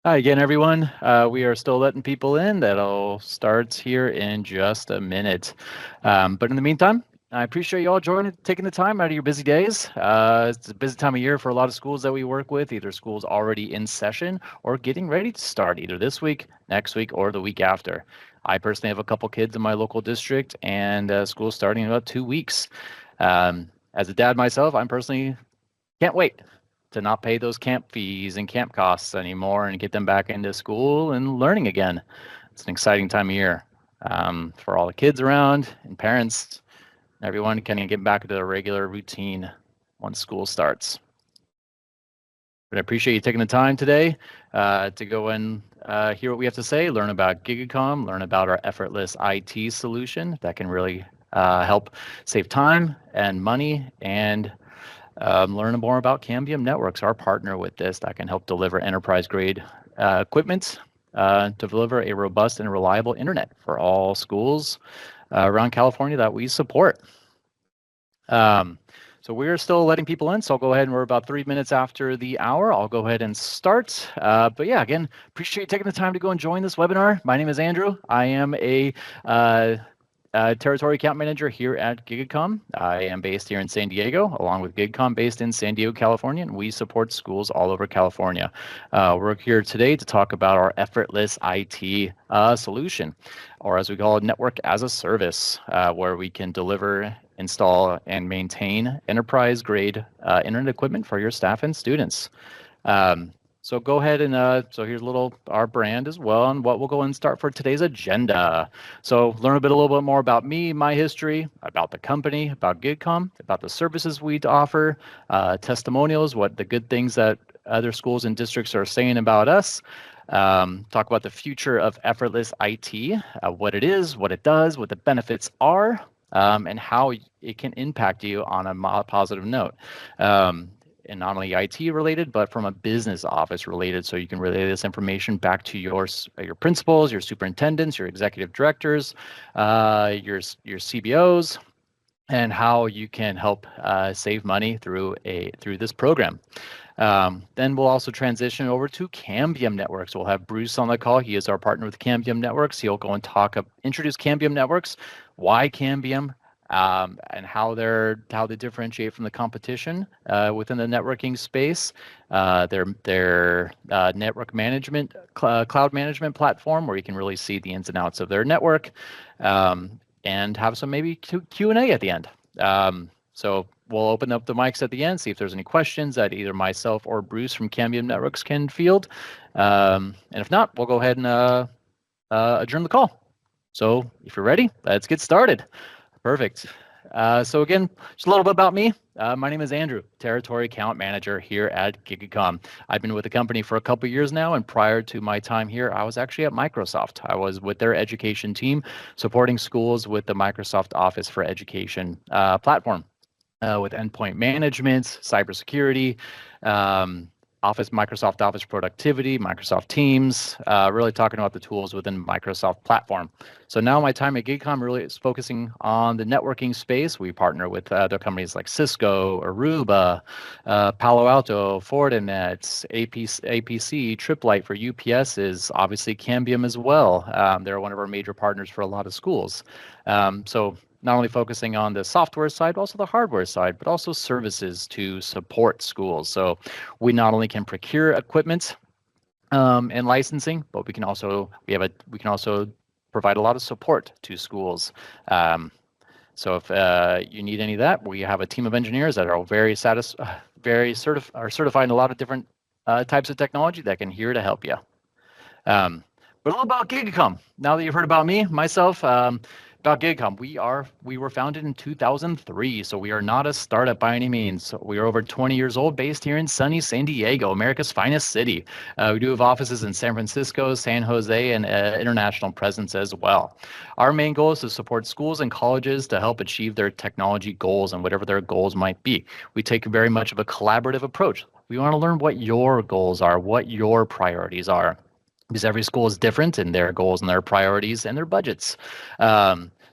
Hi again, everyone. We are still letting people in. That'll start here in just a minute. But in the meantime, I appreciate you all joining, taking the time out of your busy days. It's a busy time of year for a lot of schools that we work with, either schools already in session or getting ready to start either this week, next week, or the week after. I personally have a couple kids in my local district, and school's starting in about 2 weeks. As a dad myself, I'm personally can't wait to not pay those camp fees and camp costs anymore and get them back into school and learning again. It's an exciting time of year for all the kids around and parents, everyone kind of get back to a regular routine once school starts. But I appreciate you taking the time today to go and hear what we have to say, learn about GigaKOM, learn about our Effortless IT solution that can really help save time and money and learn more about Cambium Networks, our partner with this that can help deliver enterprise-grade equipment to deliver a robust and reliable internet for all schools around California that we support. So we're still letting people in, so I'll go ahead and we're about 3 minutes after the hour. I'll go ahead and start. But yeah, again, appreciate you taking the time to go and join this webinar. My name is Andrew. I am a territory account manager here at GigaKOM. I am based here in San Diego, along with GigaKOM based in San Diego, California, and we support schools all over California. We're here today to talk about our Effortless IT solution, or as we call it, Network as a Service, where we can deliver, install, and maintain enterprise-grade internet equipment for your staff and students. So go ahead and so here's a little our brand as well and what we'll go and start for today's agenda. So learn a little bit more about me, my history, about the company, about GigaKOM, about the services we offer, testimonials, what the good things that other schools and districts are saying about us. Talk about the future of Effortless IT, what it is, what it does, what the benefits are, and how it can impact you on a positive note. And not only IT related, but from a business office related. So you can relay this information back to your principals, your superintendents, your executive directors, your CBOs, and how you can help save money through this program. Then we'll also transition over to Cambium Networks. We'll have Bruce on the call. He is our partner with Cambium Networks. He'll go and introduce Cambium Networks, why Cambium, and how they differentiate from the competition within the networking space. Their network management, cloud management platform, where you can really see the ins and outs of their network, and have some maybe Q&A at the end. So we'll open up the mics at the end, see if there's any questions that either myself or Bruce from Cambium Networks can field. And if not, we'll go ahead and adjourn the call. So if you're ready, let's get started. Perfect. So again, just a little bit about me. My name is Andrew, Territory Account Manager here at GigaKOM. I've been with the company for a couple of years now, and prior to my time here, I was actually at Microsoft. I was with their education team, supporting schools with the Microsoft Office for Education platform, with endpoint management, cybersecurity, Microsoft Office productivity, Microsoft Teams, really talking about the tools within Microsoft platform. So now my time at GigaKOM really is focusing on the networking space. We partner with other companies like Cisco, Aruba, Palo Alto, Fortinet, APC, Triplight for UPS is obviously Cambium as well. They're one of our major partners for a lot of schools. So not only focusing on the software side, but also the hardware side, but also services to support schools. So we not only can procure equipment and licensing, but we can also provide a lot of support to schools. So if you need any of that, we have a team of engineers that are certified in a lot of different types of technology that can here to help you. But a little about GigaKOM. Now that you've heard about me, myself, about GigaKOM, we were founded in 2003, so we are not a startup by any means. We are over 20 years old, based here in sunny San Diego, America's finest city. We do have offices in San Francisco, San Jose, and international presence as well. Our main goal is to support schools and colleges to help achieve their technology goals and whatever their goals might be. We take very much of a collaborative approach. We want to learn what your goals are, what your priorities are, because every school is different in their goals and their priorities and their budgets.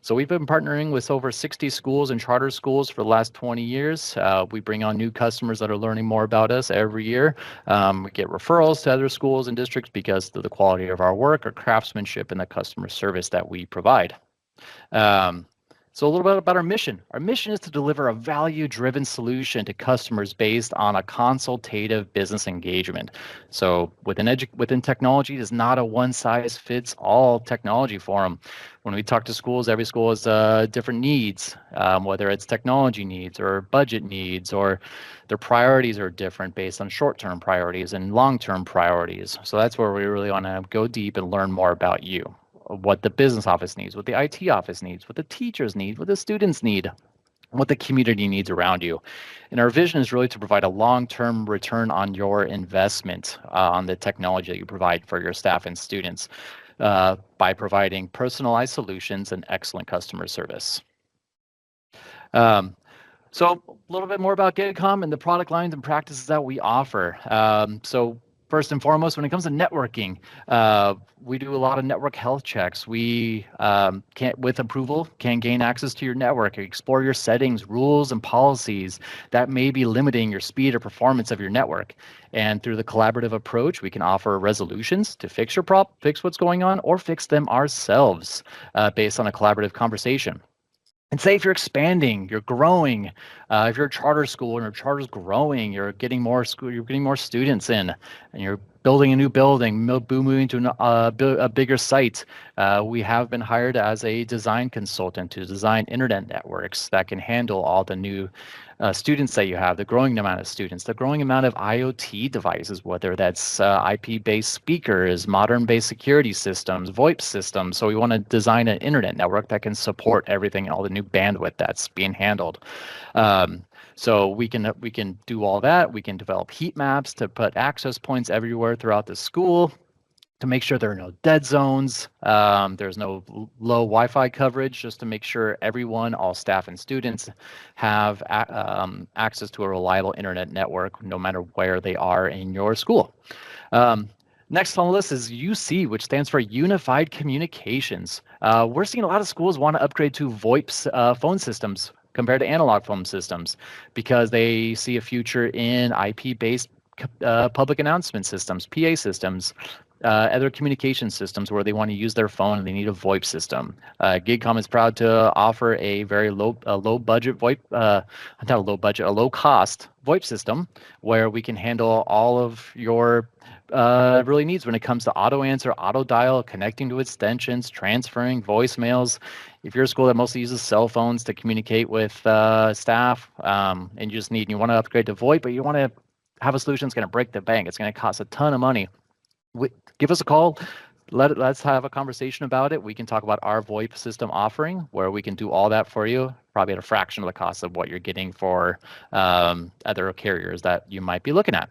So we've been partnering with over 60 schools and charter schools for the last 20 years. We bring on new customers that are learning more about us every year. We get referrals to other schools and districts because of the quality of our work, our craftsmanship, and the customer service that we provide. Um, so a little bit about our mission. Our mission is to deliver a value-driven solution to customers based on a consultative business engagement. So within technology, it is not a one-size-fits-all technology forum. When we talk to schools, every school has different needs, whether it's technology needs or budget needs, or their priorities are different based on short-term priorities and long-term priorities. So that's where we really want to go deep and learn more about you, what the business office needs, what the IT office needs, what the teachers need, what the students need, what the community needs around you. And our vision is really to provide a long-term return on your investment on the technology that you provide for your staff and students by providing personalized solutions and excellent customer service. So a little bit more about GigaKOM and the product lines and practices that we offer. So first and foremost, when it comes to networking, we do a lot of network health checks. We with approval, can gain access to your network, explore your settings, rules, and policies that may be limiting your speed or performance of your network. And through the collaborative approach, we can offer resolutions to fix fix what's going on, or fix them ourselves based on a collaborative conversation. And say if you're expanding, you're growing, if you're a charter school and your charter's growing, you're getting more students in, and you're building a new building, moving to a bigger site. We have been hired as a design consultant to design internet networks that can handle all the new students that you have, the growing amount of students, the growing amount of IoT devices, whether that's IP-based speakers, modern-based security systems, VoIP systems. So we want to design an internet network that can support everything, all the new bandwidth that's being handled. So we can do all that. We can develop heat maps to put access points everywhere throughout the school to make sure there are no dead zones. There's no low Wi-Fi coverage, just to make sure everyone, all staff and students, have access to a reliable internet network no matter where they are in your school. Next on the list is UC, which stands for Unified Communications. We're seeing a lot of schools want to upgrade to VoIP phone systems compared to analog phone systems because they see a future in IP-based public announcement systems, PA systems, other communication systems where they want to use their phone and they need a VoIP system. GigaKOM is proud to offer a very low budget VoIP, not a low budget, a low cost VoIP system where we can handle all of your really needs when it comes to auto answer, auto dial, connecting to extensions, transferring voicemails. If you're a school that mostly uses cell phones to communicate with staff, and you want to upgrade to VoIP, but you want to have a solution that's going to break the bank, it's going to cost a ton of money. Give us a call. Let's have a conversation about it. We can talk about our VoIP system offering, where we can do all that for you, probably at a fraction of the cost of what you're getting for other carriers that you might be looking at.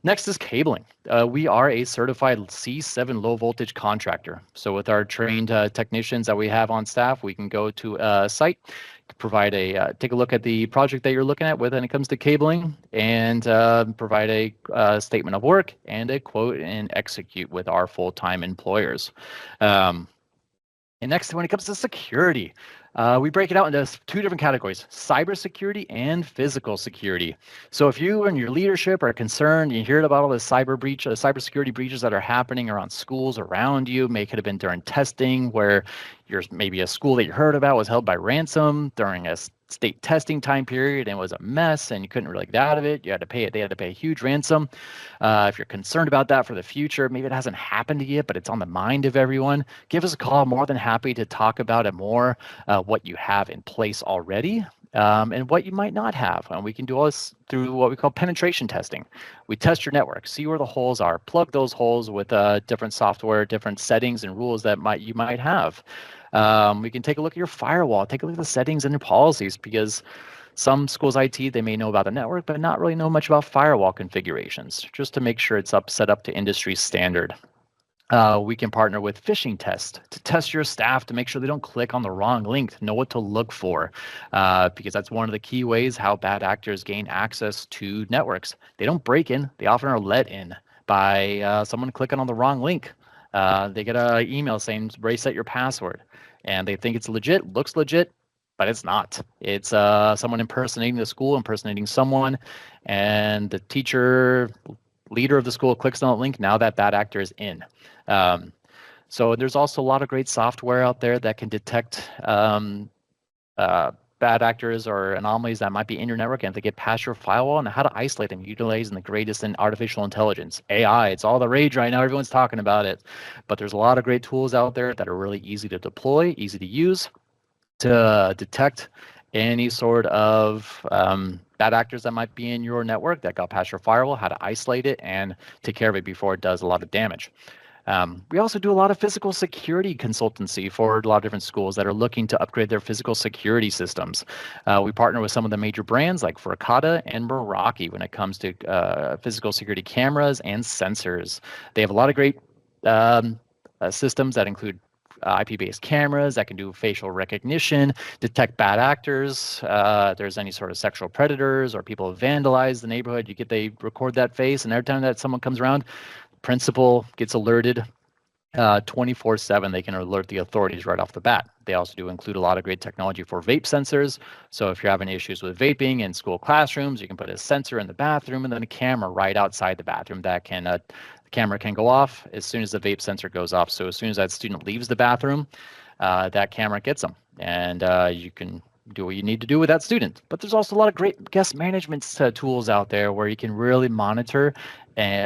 Next is cabling. We are a certified C7 low voltage contractor. So with our trained technicians that we have on staff, we can go to a site, provide take a look at the project that you're looking at when it comes to cabling, and provide a statement of work and a quote and execute with our full-time employers. And next, when it comes to security, we break it out into two different categories: cybersecurity and physical security. So if you and your leadership are concerned, you hear about all the cybersecurity breaches that are happening around schools around you, could have been during testing where maybe a school that you heard about was held by ransom during a state testing time period and was a mess and you couldn't really get out of it. They had to pay a huge ransom. If you're concerned about that for the future, maybe it hasn't happened yet, but it's on the mind of everyone, give us a call. More than happy to talk about it more, what you have in place already, and what you might not have. And we can do all this through what we call penetration testing. We test your network, see where the holes are, plug those holes with different software, different settings and rules that you might have. We can take a look at your firewall, take a look at the settings and your policies, because some schools' IT, they may know about the network, but not really know much about firewall configurations, just to make sure it's set up to industry standard. We can partner with phishing tests to test your staff to make sure they don't click on the wrong link, to know what to look for, because that's one of the key ways how bad actors gain access to networks. They don't break in, they often are let in by someone clicking on the wrong link. They get an email saying reset your password. and they think it's legit, looks legit, but it's not. It's someone impersonating the school, impersonating someone, and the teacher, leader of the school clicks on the link. Now that bad actor is in. So there's also a lot of great software out there that can detect bad actors or anomalies that might be in your network, and if they get past your firewall, and how to isolate them utilizing the greatest in artificial intelligence. AI, it's all the rage right now. Everyone's talking about it. But there's a lot of great tools out there that are really easy to deploy, easy to use to detect any sort of bad actors that might be in your network that got past your firewall, how to isolate it and take care of it before it does a lot of damage. We also do a lot of physical security consultancy for a lot of different schools that are looking to upgrade their physical security systems. We partner with some of the major brands like Furcata and Meraki when it comes to physical security cameras and sensors. They have a lot of great systems that include IP-based cameras that can do facial recognition, detect bad actors. If there's any sort of sexual predators or people who vandalize the neighborhood, they record that face, and every time that someone comes around, principal gets alerted 24/7. They can alert the authorities right off the bat. They also do include a lot of great technology for vape sensors. So if you're having issues with vaping in school classrooms, you can put a sensor in the bathroom and then a camera right outside the bathroom that can the camera can go off as soon as the vape sensor goes off. So as soon as that student leaves the bathroom, that camera gets them, and you can do what you need to do with that student. But there's also a lot of great guest management tools out there where you can really monitor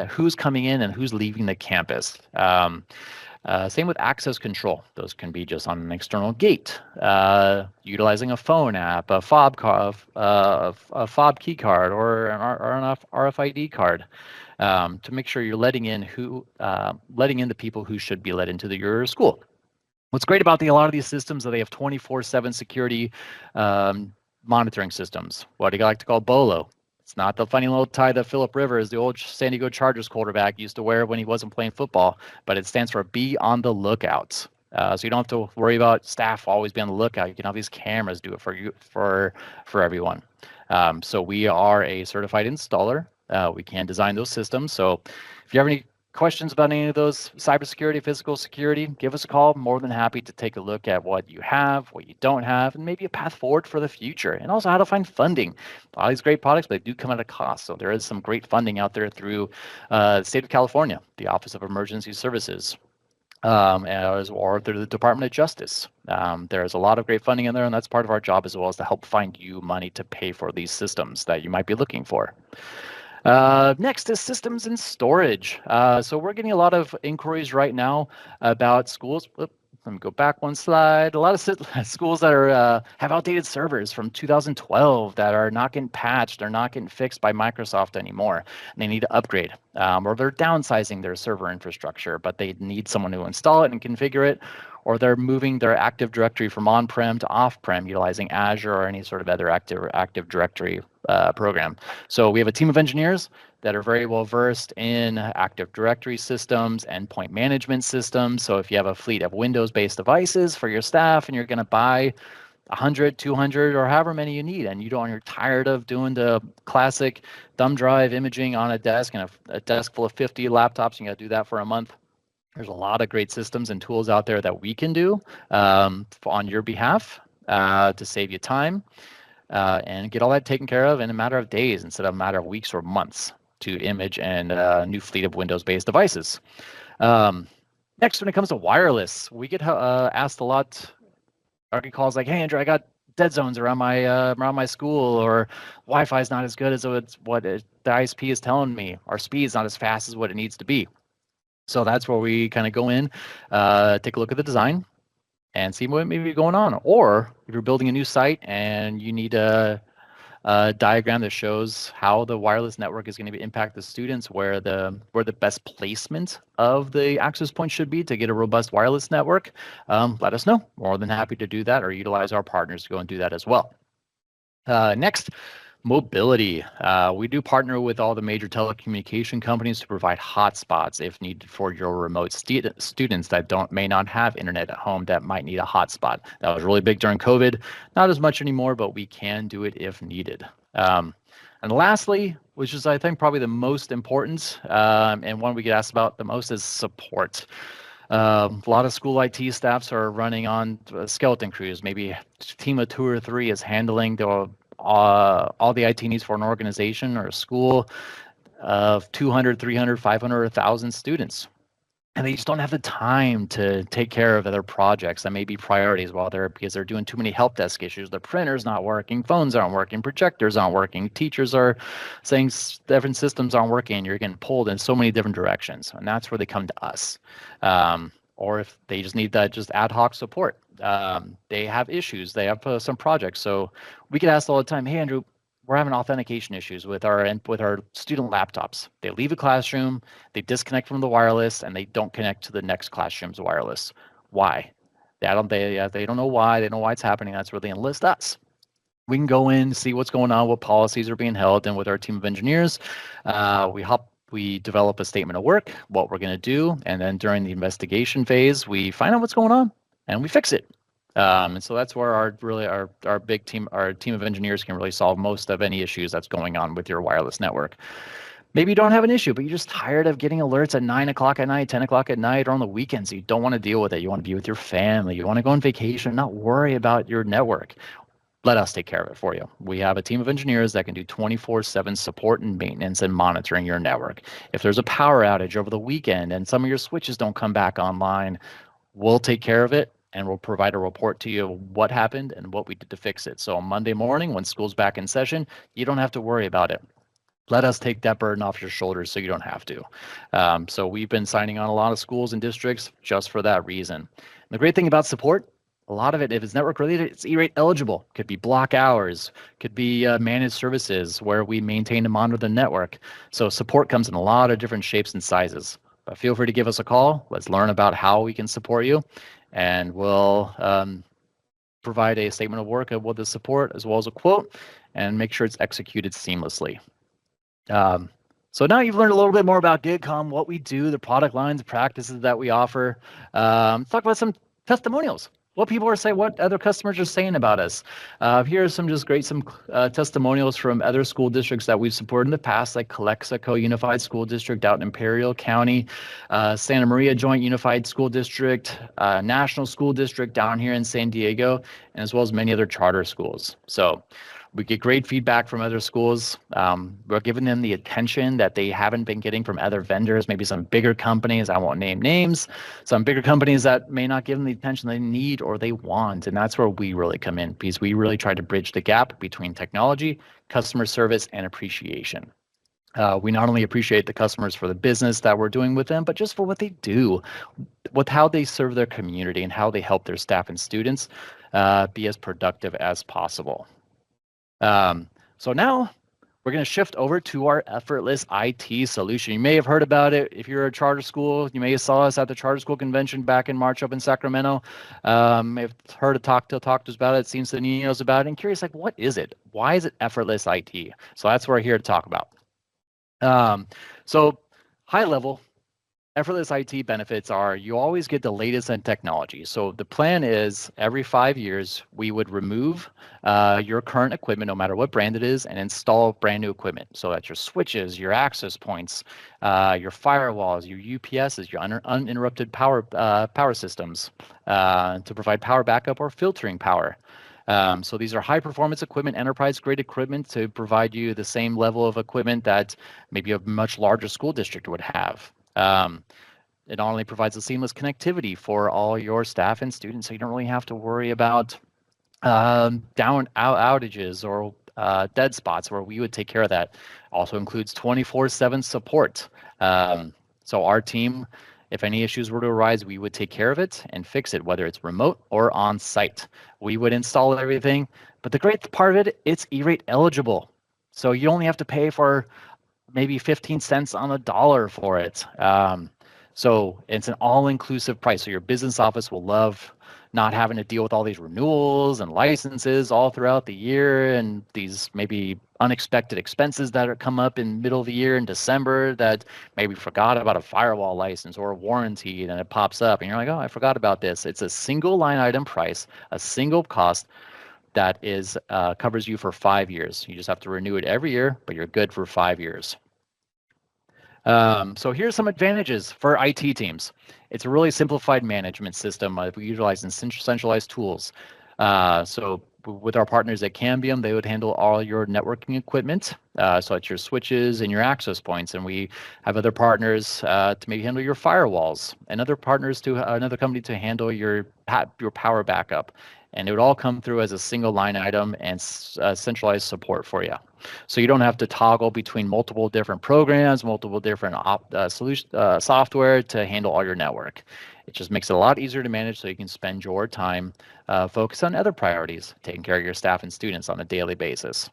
who's coming in and who's leaving the campus. Same with access control. Those can be just on an external gate, utilizing a phone app, a fob key card, or an RFID card, to make sure you're letting in the people who should be let into your school. What's great about a lot of these systems is they have 24/7 security monitoring systems. What do you like to call BOLO? It's not the funny little tie that Philip Rivers, the old San Diego Chargers quarterback, used to wear when he wasn't playing football, but it stands for Be on the Lookout. So you don't have to worry about staff always be on the lookout. You can have these cameras do it for you, for everyone. So we are a certified installer. We can design those systems. So if you have any questions about any of those cybersecurity, physical security, give us a call. More than happy to take a look at what you have, what you don't have, and maybe a path forward for the future, and also how to find funding. All these great products, but they do come at a cost. So there is some great funding out there through the state of California, the Office of Emergency Services, or through the Department of Justice. There's a lot of great funding in there, and that's part of our job as well, as to help find you money to pay for these systems that you might be looking for. Next is systems and storage. So we're getting a lot of inquiries right now about schools. Let me go back one slide. A lot of schools that are have outdated servers from 2012 that are not getting patched, they're not getting fixed by Microsoft anymore. And they need to upgrade, or they're downsizing their server infrastructure, but they need someone to install it and configure it, or they're moving their Active Directory from on-prem to off-prem utilizing Azure or any sort of other Active Directory program. So we have a team of engineers that are very well versed in Active Directory systems, endpoint management systems. So if you have a fleet of Windows-based devices for your staff and you're going to buy 100, 200, or however many you need, and you're tired of doing the classic thumb drive imaging on a desk and a desk full of 50 laptops, you got to do that for a month. There's a lot of great systems and tools out there that we can do on your behalf to save you time and get all that taken care of in a matter of days instead of a matter of weeks or months to image and a new fleet of Windows-based devices. Next, when it comes to wireless, we get asked a lot. I get calls like, "Hey, Andrew, I got dead zones around my school, or Wi-Fi is not as good as the ISP is telling me, or speed is not as fast as what it needs to be." So that's where we kind of go in, take a look at the design, and see what may be going on. Or if you're building a new site and you need a diagram that shows how the wireless network is going to impact the students, where the best placement of the access point should be to get a robust wireless network, let us know. More than happy to do that, or utilize our partners to go and do that as well. Next, mobility. We do partner with all the major telecommunication companies to provide hotspots if needed for your remote students that may not have internet at home that might need a hotspot. That was really big during COVID. Not as much anymore, but we can do it if needed. And lastly, which is I think probably the most important and one we get asked about the most, is support. A lot of school IT staffs are running on skeleton crews. Maybe a team of 2 or 3 is handling all the IT needs for an organization or a school of 200, 300, 500, 1,000 students. And they just don't have the time to take care of other projects that may be priorities because they're doing too many help desk issues. The printer's not working, phones aren't working, projectors aren't working, teachers are saying different systems aren't working, and you're getting pulled in so many different directions. And that's where they come to us. Or if they just need that just ad hoc support. They have issues, they have some projects. So we get asked all the time, hey, Andrew, we're having authentication issues with our student laptops. They leave a classroom, they disconnect from the wireless, and they don't connect to the next classroom's wireless. Why? They don't know why. They don't know why it's happening. That's where they enlist us. We can go in, see what's going on, what policies are being held, and with our team of engineers, we develop a statement of work, what we're going to do, and then during the investigation phase, we find out what's going on and we fix it. And so that's where our big team, our team of engineers can really solve most of any issues that's going on with your wireless network. Maybe you don't have an issue, but you're just tired of getting alerts at 9 o'clock at night, 10 o'clock at night, or on the weekends. You don't want to deal with it. You want to be with your family. You want to go on vacation, not worry about your network. Let us take care of it for you. We have a team of engineers that can do 24/7 support and maintenance and monitoring your network. If there's a power outage over the weekend and some of your switches don't come back online, we'll take care of it and we'll provide a report to you what happened and what we did to fix it. So on Monday morning, when school's back in session, you don't have to worry about it. Let us take that burden off your shoulders so you don't have to. So we've been signing on a lot of schools and districts just for that reason. And the great thing about support, a lot of it, if it's network related, it's E-rate eligible. Could be block hours, could be managed services where we maintain and monitor the network. So support comes in a lot of different shapes and sizes. But feel free to give us a call. Let's learn about how we can support you, and we'll provide a statement of work of what the support as well as a quote, and make sure it's executed seamlessly. So now you've learned a little bit more about GigaKOM, what we do, the product lines, practices that we offer. Let's talk about some testimonials. What people are saying, what other customers are saying about us. Here are some testimonials from other school districts that we've supported in the past, like Calexico Unified School District out in Imperial County, Santa Maria Joint Unified School District, National School District down here in San Diego, and as well as many other charter schools. So we get great feedback from other schools. We're giving them the attention that they haven't been getting from other vendors, maybe some bigger companies. I won't name names. Some bigger companies that may not give them the attention they need or they want. And that's where we really come in, because we really try to bridge the gap between technology, customer service, and appreciation. We not only appreciate the customers for the business that we're doing with them, but just for what they do, with how they serve their community and how they help their staff and students be as productive as possible. So now we're going to shift over to our Effortless IT solution. You may have heard about it. If you're a charter school, you may have saw us at the charter school convention back in March up in Sacramento. I've heard of talked to us about it, seen some emails about it, and curious, like, what is it? Why is it Effortless IT? So that's what we're here to talk about. So high level, Effortless IT benefits are you always get the latest in technology. So the plan is every 5 years, we would remove your current equipment, no matter what brand it is, and install brand new equipment. So that's your switches, your access points, your firewalls, your UPSs, your uninterrupted power systems to provide power backup or filtering power. So these are high performance equipment, enterprise grade equipment to provide you the same level of equipment that maybe a much larger school district would have. It not only provides a seamless connectivity for all your staff and students, so you don't really have to worry about outages or dead spots, where we would take care of that. Also includes 24/7 support. So our team, if any issues were to arise, we would take care of it and fix it, whether it's remote or on site. We would install everything, but the great part of it, it's E-rate eligible. So you only have to pay for maybe 15 cents on the dollar for it. So it's an all-inclusive price. So your business office will love not having to deal with all these renewals and licenses all throughout the year, and these maybe unexpected expenses that are come up in middle of the year in December that maybe forgot about a firewall license or a warranty, and it pops up and you're like, oh, I forgot about this. It's a single line item price, a single cost that is covers you for 5 years. You just have to renew it every year, but you're good for 5 years. So here's some advantages for IT teams. It's a really simplified management system. We utilize centralized tools. With our partners at Cambium, they would handle all your networking equipment, so it's your switches and your access points. And we have other partners to maybe handle your firewalls, and other partners to another company to handle your power backup. And it would all come through as a single line item and centralized support for you. So you don't have to toggle between multiple different programs, multiple different software to handle all your network. It just makes it a lot easier to manage so you can spend your time focused on other priorities, taking care of your staff and students on a daily basis.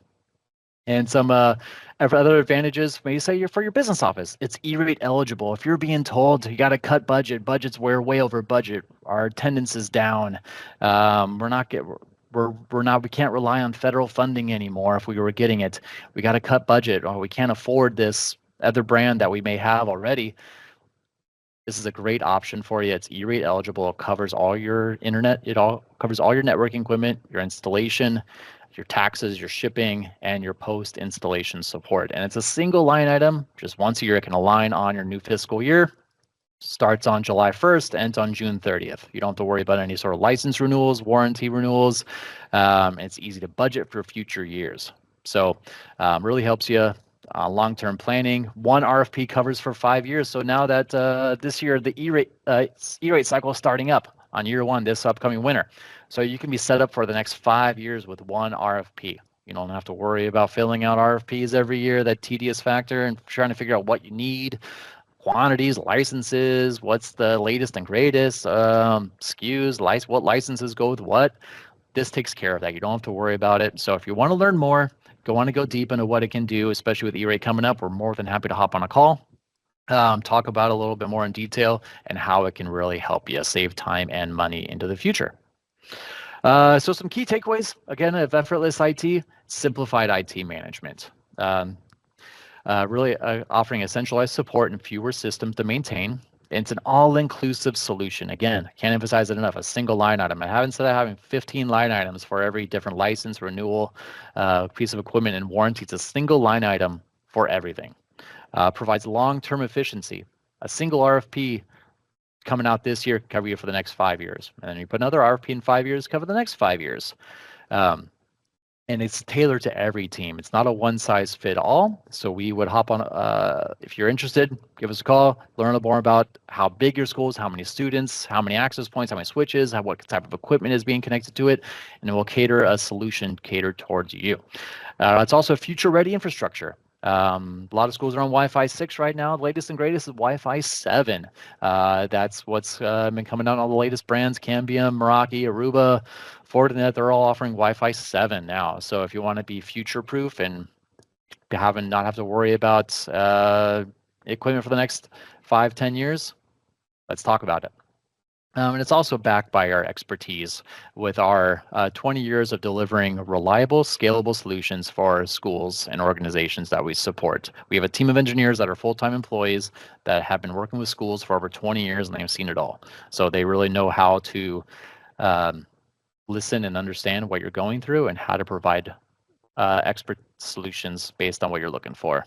And some other advantages, maybe say you're for your business office, it's E-rate eligible. If you're being told you got to cut budgets way over budget, our attendance is down, we can't rely on federal funding anymore. If we were getting it, we got to cut budget, or we can't afford this other brand that we may have already. This is a great option for you. It's E-rate eligible. It covers all your internet. It all covers all your networking equipment, your installation, your taxes, your shipping, and your post-installation support. And it's a single line item, just once a year. It can align on your new fiscal year. Starts on July 1st, ends on June 30th. You don't have to worry about any sort of license renewals, warranty renewals. It's easy to budget for future years. So really helps you long-term planning. One RFP covers for 5 years. So now that this year, the E-rate cycle is starting up on year one this upcoming winter. So you can be set up for the next 5 years with one RFP. You don't have to worry about filling out RFPs every year, that tedious factor, and trying to figure out what you need, quantities, licenses, what's the latest and greatest, SKUs, what licenses go with what. This takes care of that. You don't have to worry about it. So if you want to learn more, want to go deep into what it can do, especially with E-rate coming up, we're more than happy to hop on a call, talk about it a little bit more in detail and how it can really help you save time and money into the future. So some key takeaways, again, of Effortless IT, simplified IT management. Really offering a centralized support and fewer systems to maintain. It's an all-inclusive solution. Again, I can't emphasize it enough, a single line item. I haven't said having 15 line items for every different license, renewal, piece of equipment, and warranty. It's a single line item for everything. Provides long-term efficiency. A single RFP coming out this year, cover you for the next 5 years. And then you put another RFP in 5 years, cover the next 5 years. And it's tailored to every team. It's not a one-size-fit-all. So we would hop on, if you're interested, give us a call, learn more about how big your school is, how many students, how many access points, how many switches, what type of equipment is being connected to it, and we'll cater a solution catered towards you. It's also future-ready infrastructure. A lot of schools are on Wi-Fi 6 right now. The latest and greatest is Wi-Fi 7. That's what's been coming out on the latest brands, Cambium, Meraki, Aruba, Fortinet. They're all offering Wi-Fi 7 now. So if you want to be future-proof and not have to worry about equipment for the next 5-10 years, let's talk about it. And it's also backed by our expertise with our 20 years of delivering reliable, scalable solutions for schools and organizations that we support. We have a team of engineers that are full-time employees that have been working with schools for over 20 years, and they've seen it all. So they really know how to listen and understand what you're going through and how to provide expert solutions based on what you're looking for.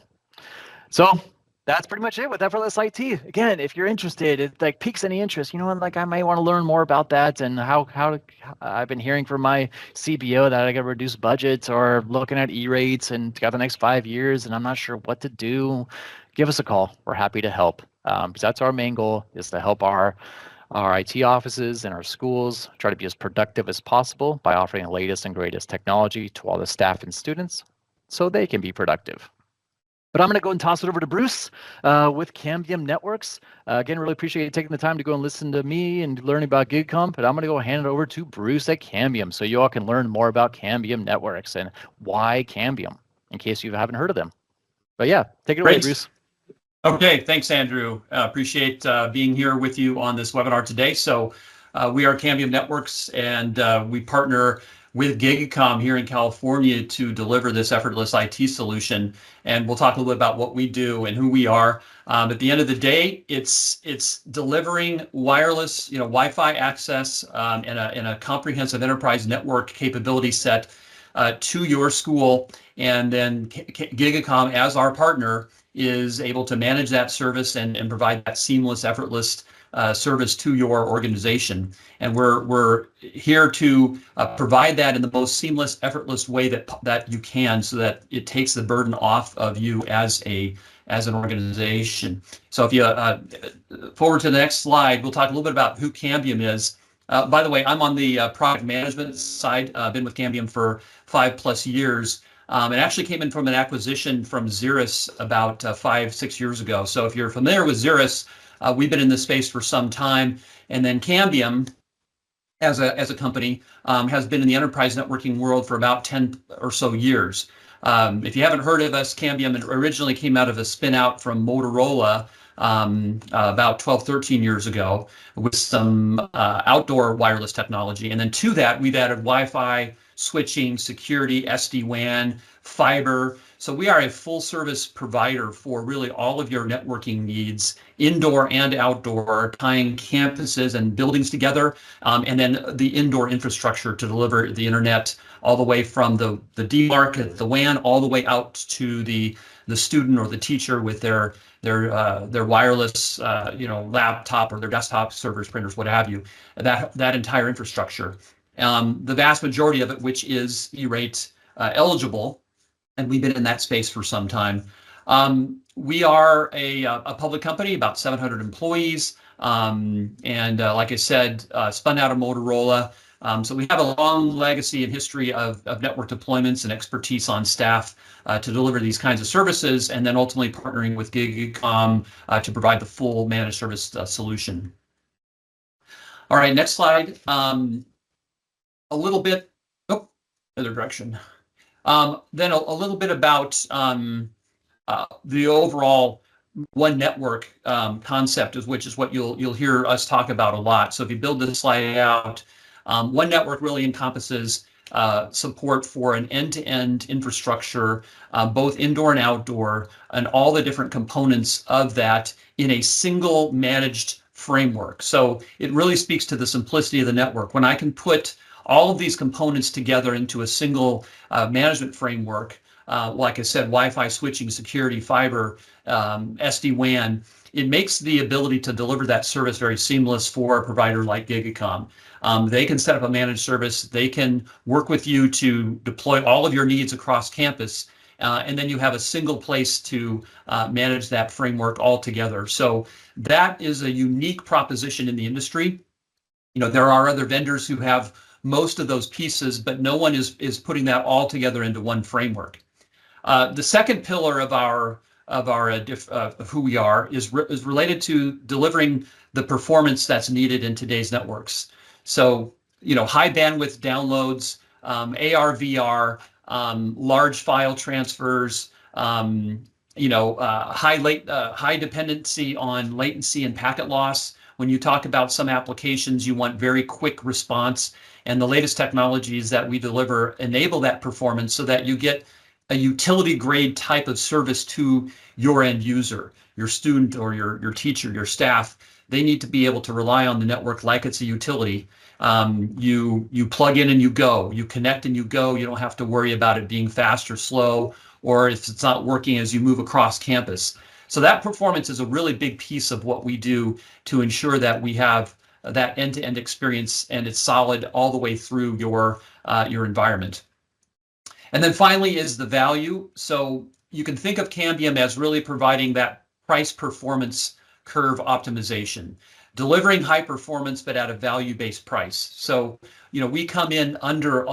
So that's pretty much it with Effortless IT. Again, if you're interested, it like piques any interest, like I might want to learn more about that and how I've been hearing from my CBO that I got to reduce budgets or looking at E-rates and got the next 5 years and I'm not sure what to do. Give us a call. We're happy to help. Because that's our main goal, is to help our IT offices and our schools try to be as productive as possible by offering the latest and greatest technology to all the staff and students so they can be productive. But I'm going to go and toss it over to Bruce with Cambium Networks. Again, really appreciate you taking the time to go and listen to me and learn about GigaKOM, but I'm going to go hand it over to Bruce at Cambium so you all can learn more about Cambium Networks and why Cambium, in case you haven't heard of them. But yeah, take it away, Bruce. Okay, thanks, Andrew. Appreciate being here with you on this webinar today. So we are Cambium Networks, and we partner with GigaKOM here in California to deliver this effortless IT solution. And we'll talk a little bit about what we do and who we are. At the end of the day, it's delivering wireless, Wi-Fi access and a comprehensive enterprise network capability set to your school. And then GigaKOM, as our partner, is able to manage that service and provide that seamless, effortless service to your organization. And we're here to provide that in the most seamless, effortless way that you can, so that it takes the burden off of you as an organization. So if you forward to the next slide, we'll talk a little bit about who Cambium is. By the way, I'm on the product management side. I've been with Cambium for 5+ years. It actually came in from an acquisition from Xeris about 5-6 years ago. So if you're familiar with Xeris, we've been in this space for some time. And then Cambium, as a company, has been in the enterprise networking world for about 10 or so years. If you haven't heard of us, Cambium originally came out of a spin out from Motorola about 12-13 years ago with some outdoor wireless technology. And then to that, we've added Wi-Fi, switching, security, SD-WAN, fiber. So we are a full service provider for really all of your networking needs, indoor and outdoor, tying campuses and buildings together, and then the indoor infrastructure to deliver the internet all the way from the DMARC, the WAN, all the way out to the student or the teacher with their wireless laptop or their desktop servers, printers, what have you, that entire infrastructure. The vast majority of it, which is E-rate eligible, and we've been in that space for some time. We are a public company, about 700 employees, and like I said, spun out of Motorola. So we have a long legacy and history of network deployments and expertise on staff to deliver these kinds of services, and then ultimately partnering with GigaKOM to provide the full managed service solution. All right, next slide. A little bit, other direction. Then a little bit about the overall one network concept, which is what you'll hear us talk about a lot. So if you build this slide out, one network really encompasses support for an end-to-end infrastructure, both indoor and outdoor, and all the different components of that in a single managed framework. So it really speaks to the simplicity of the network. When I can put all of these components together into a single management framework, like I said, Wi-Fi, switching, security, fiber, SD-WAN, it makes the ability to deliver that service very seamless for a provider like GigaKOM. They can set up a managed service. They can work with you to deploy all of your needs across campus, and then you have a single place to manage that framework all together. So that is a unique proposition in the industry. There are other vendors who have most of those pieces, but no one is putting that all together into one framework. The second pillar of who we are is related to delivering the performance that's needed in today's networks. So, high bandwidth downloads, AR/VR, large file transfers, high dependency on latency and packet loss. When you talk about some applications, you want very quick response, and the latest technologies that we deliver enable that performance so that you get a utility grade type of service to your end user, your student or your teacher, your staff. They need to be able to rely on the network like it's a utility. You plug in and you go, you connect and you go. You don't have to worry about it being fast or slow, or if it's not working as you move across campus. So that performance is a really big piece of what we do to ensure that we have that end-to-end experience and it's solid all the way through your environment. And then finally is the value. So you can think of Cambium as really providing that price performance curve optimization, delivering high performance but at a value-based price. So we come in under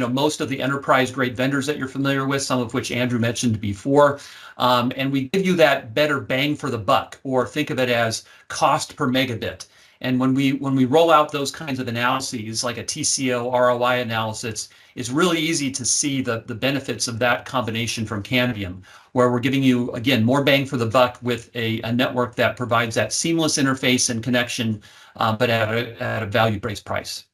most of the enterprise grade vendors that you're familiar with, some of which Andrew mentioned before, and we give you that better bang for the buck, or think of it as cost per megabit. And when we roll out those kinds of analyses, like a TCO ROI analysis, it's really easy to see the benefits of that combination from Cambium, where we're giving you, again, more bang for the buck with a network that provides that seamless interface and connection, but at a value-based price.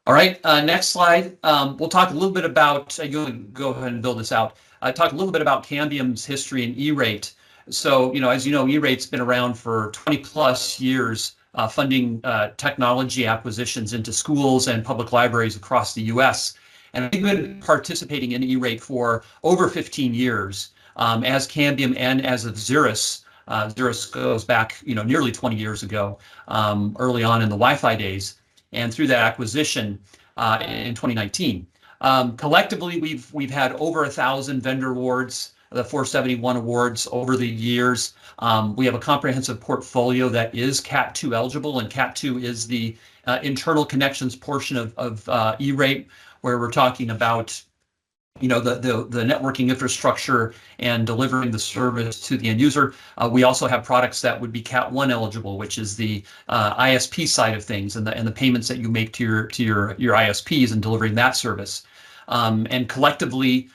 All right, next slide. We'll talk a little bit about, you can go ahead and build this out. Talk a little bit about Cambium's history in E-rate. So, as you know, E-rate's been around for 20+ years, funding technology acquisitions into schools and public libraries across the US. And we've been participating in E-rate for over 15 years. as Cambium and as of Xeris. Xeris goes back, nearly 20 years ago, early on in the Wi-Fi days, and through that acquisition in 2019. Collectively, we've had over 1,000 vendor awards, the 471 awards over the years. We have a comprehensive portfolio that is Cat2 eligible, and Cat2 is the internal connections portion of E-rate, where we're talking about the networking infrastructure and delivering the service to the end user. We also have products that would be Cat 1 eligible, which is the ISP side of things, and the payments that you make to your ISPs and delivering that service. And collectively,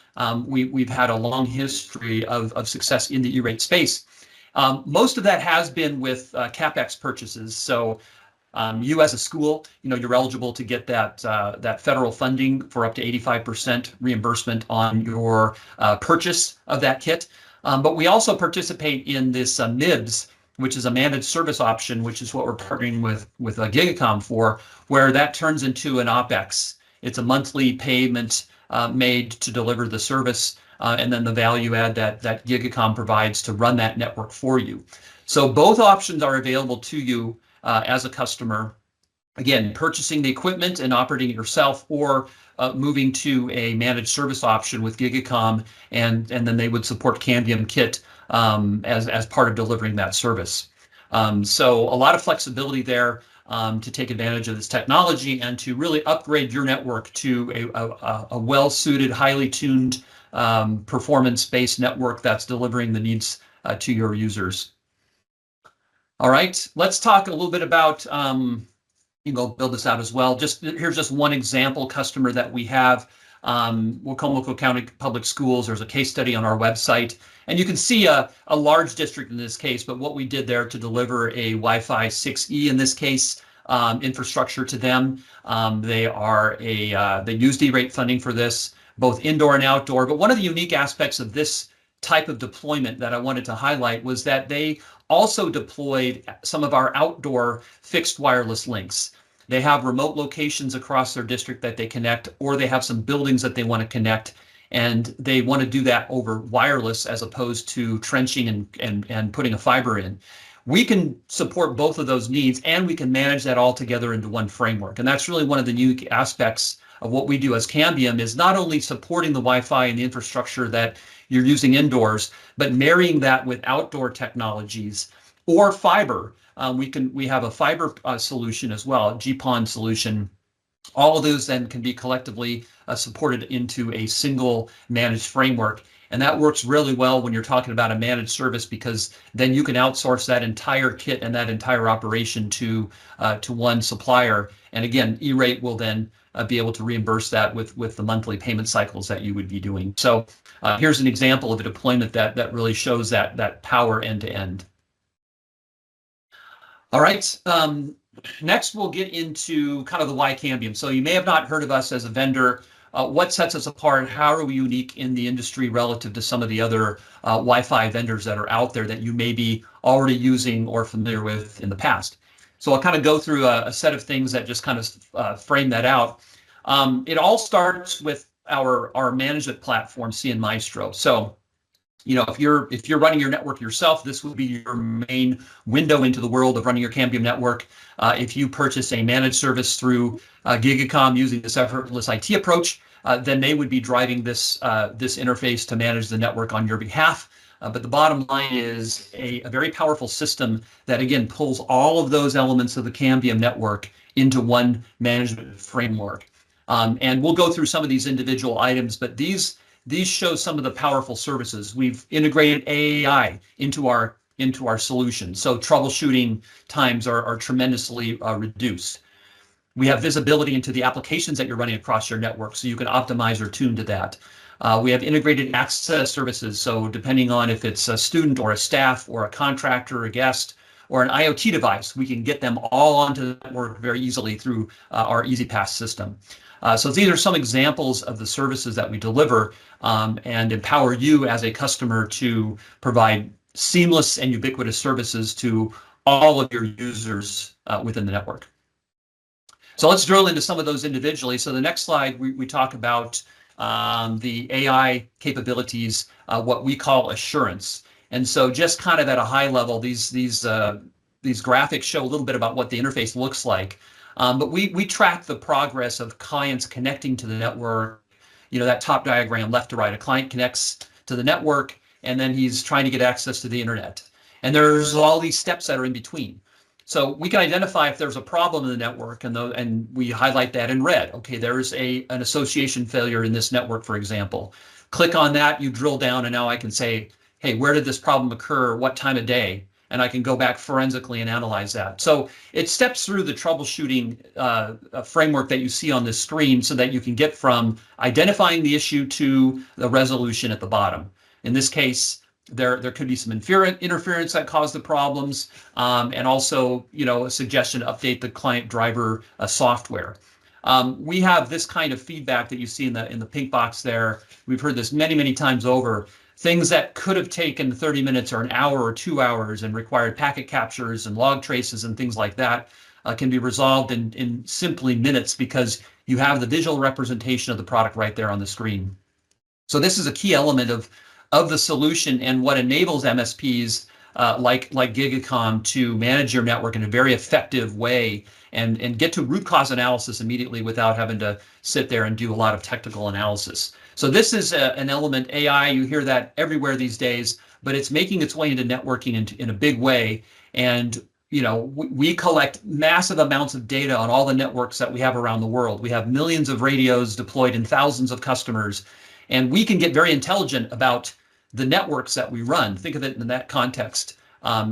we've had a long history of success in the E-rate space. Most of that has been with CapEx purchases. So you as a school, you're eligible to get that federal funding for up to 85% reimbursement on your purchase of that kit. But we also participate in this MIBS, which is a managed service option, which is what we're partnering with GigaKOM for, where that turns into an OpEx. It's a monthly payment made to deliver the service, and then the value add that GigaKOM provides to run that network for you. So both options are available to you as a customer, again, purchasing the equipment and operating it yourself, or moving to a managed service option with GigaKOM, and then they would support Cambium Kit as part of delivering that service. So a lot of flexibility there to take advantage of this technology and to really upgrade your network to a well-suited, highly tuned, performance-based network that's delivering the needs to your users. All right, let's talk a little bit about, build this out as well. Here's just one example customer that we have. Wacomico County Public Schools. There's a case study on our website, and you can see a large district in this case, but what we did there to deliver a Wi-Fi 6E in this case infrastructure to them. They used E-rate funding for this, both indoor and outdoor. But one of the unique aspects of this type of deployment that I wanted to highlight was that they also deployed some of our outdoor fixed wireless links. They have remote locations across their district that they connect, or they have some buildings that they want to connect, and they want to do that over wireless as opposed to trenching and putting a fiber in. We can support both of those needs, and we can manage that all together into one framework. And that's really one of the unique aspects of what we do as Cambium, is not only supporting the Wi-Fi and the infrastructure that you're using indoors, but marrying that with outdoor technologies or fiber. We have a fiber solution as well, a GPON solution. All of those then can be collectively supported into a single managed framework. And that works really well when you're talking about a managed service, because then you can outsource that entire kit and that entire operation to one supplier. And again, E-rate will then be able to reimburse that with the monthly payment cycles that you would be doing. So here's an example of a deployment that really shows that power end to end. All right. Next, we'll get into kind of the why Cambium. So you may have not heard of us as a vendor. What sets us apart? How are we unique in the industry relative to some of the other Wi-Fi vendors that are out there that you may be already using or familiar with in the past? So I'll kind of go through a set of things that just kind of frame that out. It all starts with our management platform, CN Maestro. So if you're running your network yourself, this would be your main window into the world of running your Cambium network. If you purchase a managed service through GigaKOM using this Effortless IT approach, then they would be driving this interface to manage the network on your behalf. But the bottom line is a very powerful system that, again, pulls all of those elements of the Cambium network into one management framework. And we'll go through some of these individual items, but these show some of the powerful services. We've integrated AI into our solution, so troubleshooting times are tremendously reduced. We have visibility into the applications that you're running across your network, so you can optimize or tune to that. We have integrated access services, so depending on if it's a student or a staff or a contractor or a guest or an IoT device, we can get them all onto the network very easily through our EasyPass system. So these are some examples of the services that we deliver and empower you as a customer to provide seamless and ubiquitous services to all of your users within the network. So let's drill into some of those individually. So the next slide, we talk about the AI capabilities, what we call assurance. And so just kind of at a high level, these graphics show a little bit about what the interface looks like. But we track the progress of clients connecting to the network. That top diagram left to right, a client connects to the network, and then he's trying to get access to the internet. And there's all these steps that are in between. So we can identify if there's a problem in the network, and we highlight that in red. Okay, there's an association failure in this network, for example. Click on that, you drill down, and now I can say, hey, where did this problem occur? What time of day? And I can go back forensically and analyze that. So it steps through the troubleshooting framework that you see on this screen so that you can get from identifying the issue to the resolution at the bottom. In this case, there could be some interference that caused the problems, and also a suggestion to update the client driver software. We have this kind of feedback that you see in the pink box there. We've heard this many times over. Things that could have taken 30 minutes or an hour or 2 hours and required packet captures and log traces and things like that can be resolved in simply minutes because you have the visual representation of the product right there on the screen. So this is a key element of the solution and what enables MSPs like GigaKOM to manage your network in a very effective way and get to root cause analysis immediately without having to sit there and do a lot of technical analysis. So this is an element, AI, you hear that everywhere these days, but it's making its way into networking in a big way. And we collect massive amounts of data on all the networks that we have around the world. We have millions of radios deployed in thousands of customers, and we can get very intelligent about the networks that we run. Think of it in that context.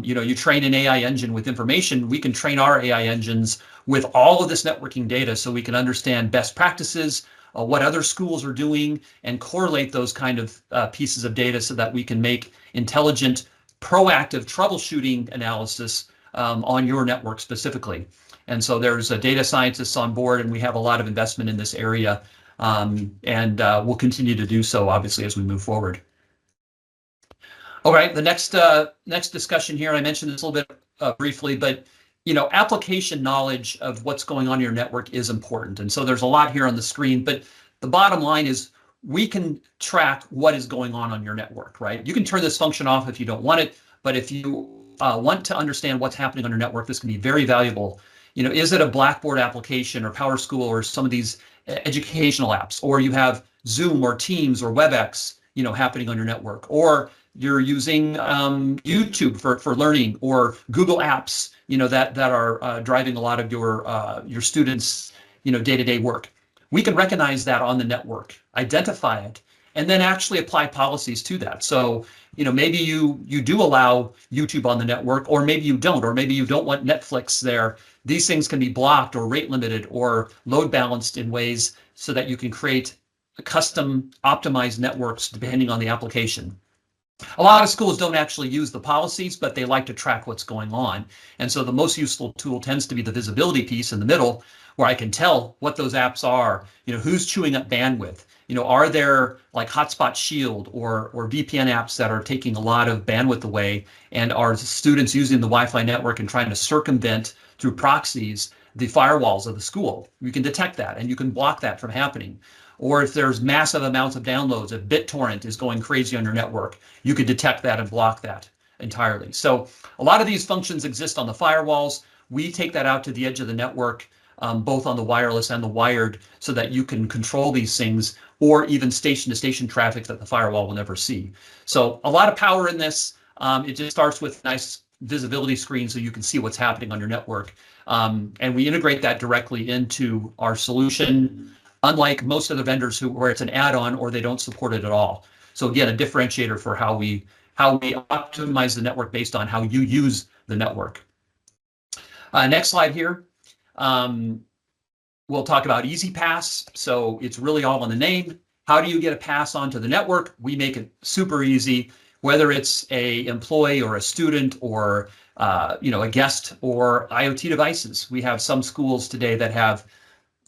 You train an AI engine with information. We can train our AI engines with all of this networking data so we can understand best practices, what other schools are doing, and correlate those kind of pieces of data so that we can make intelligent, proactive troubleshooting analysis on your network specifically. And so there's data scientists on board, and we have a lot of investment in this area, and we'll continue to do so, obviously, as we move forward. All right, the next discussion here, I mentioned this a little bit briefly, but application knowledge of what's going on in your network is important. And so there's a lot here on the screen, but the bottom line is we can track what is going on your network, right? You can turn this function off if you don't want it, but if you want to understand what's happening on your network, this can be very valuable. Is it a Blackboard application or PowerSchool or some of these educational apps, or you have Zoom or Teams or WebEx, happening on your network, or you're using YouTube for learning, or Google Apps, that are driving a lot of your students, day-to-day work. We can recognize that on the network, identify it, and then actually apply policies to that. So, maybe you do allow YouTube on the network, or maybe you don't, or maybe you don't want Netflix there. These things can be blocked or rate limited or load balanced in ways so that you can create custom optimized networks depending on the application. A lot of schools don't actually use the policies, but they like to track what's going on. And so the most useful tool tends to be the visibility piece in the middle, where I can tell what those apps are, who's chewing up bandwidth. Are there like Hotspot Shield or VPN apps that are taking a lot of bandwidth away, and are students using the Wi-Fi network and trying to circumvent through proxies the firewalls of the school? You can detect that and you can block that from happening. Or if there's massive amounts of downloads, if BitTorrent is going crazy on your network, you could detect that and block that entirely. So a lot of these functions exist on the firewalls. We take that out to the edge of the network, both on the wireless and the wired, so that you can control these things, or even station-to-station traffic that the firewall will never see. So a lot of power in this. It just starts with a nice visibility screen so you can see what's happening on your network. And we integrate that directly into our solution, unlike most other vendors where it's an add-on or they don't support it at all. So again, a differentiator for how we optimize the network based on how you use the network. Next slide here. We'll talk about Easy Pass. So it's really all in the name. How do you get a pass onto the network? We make it super easy, whether it's a employee or a student or a guest or IoT devices. We have some schools today that have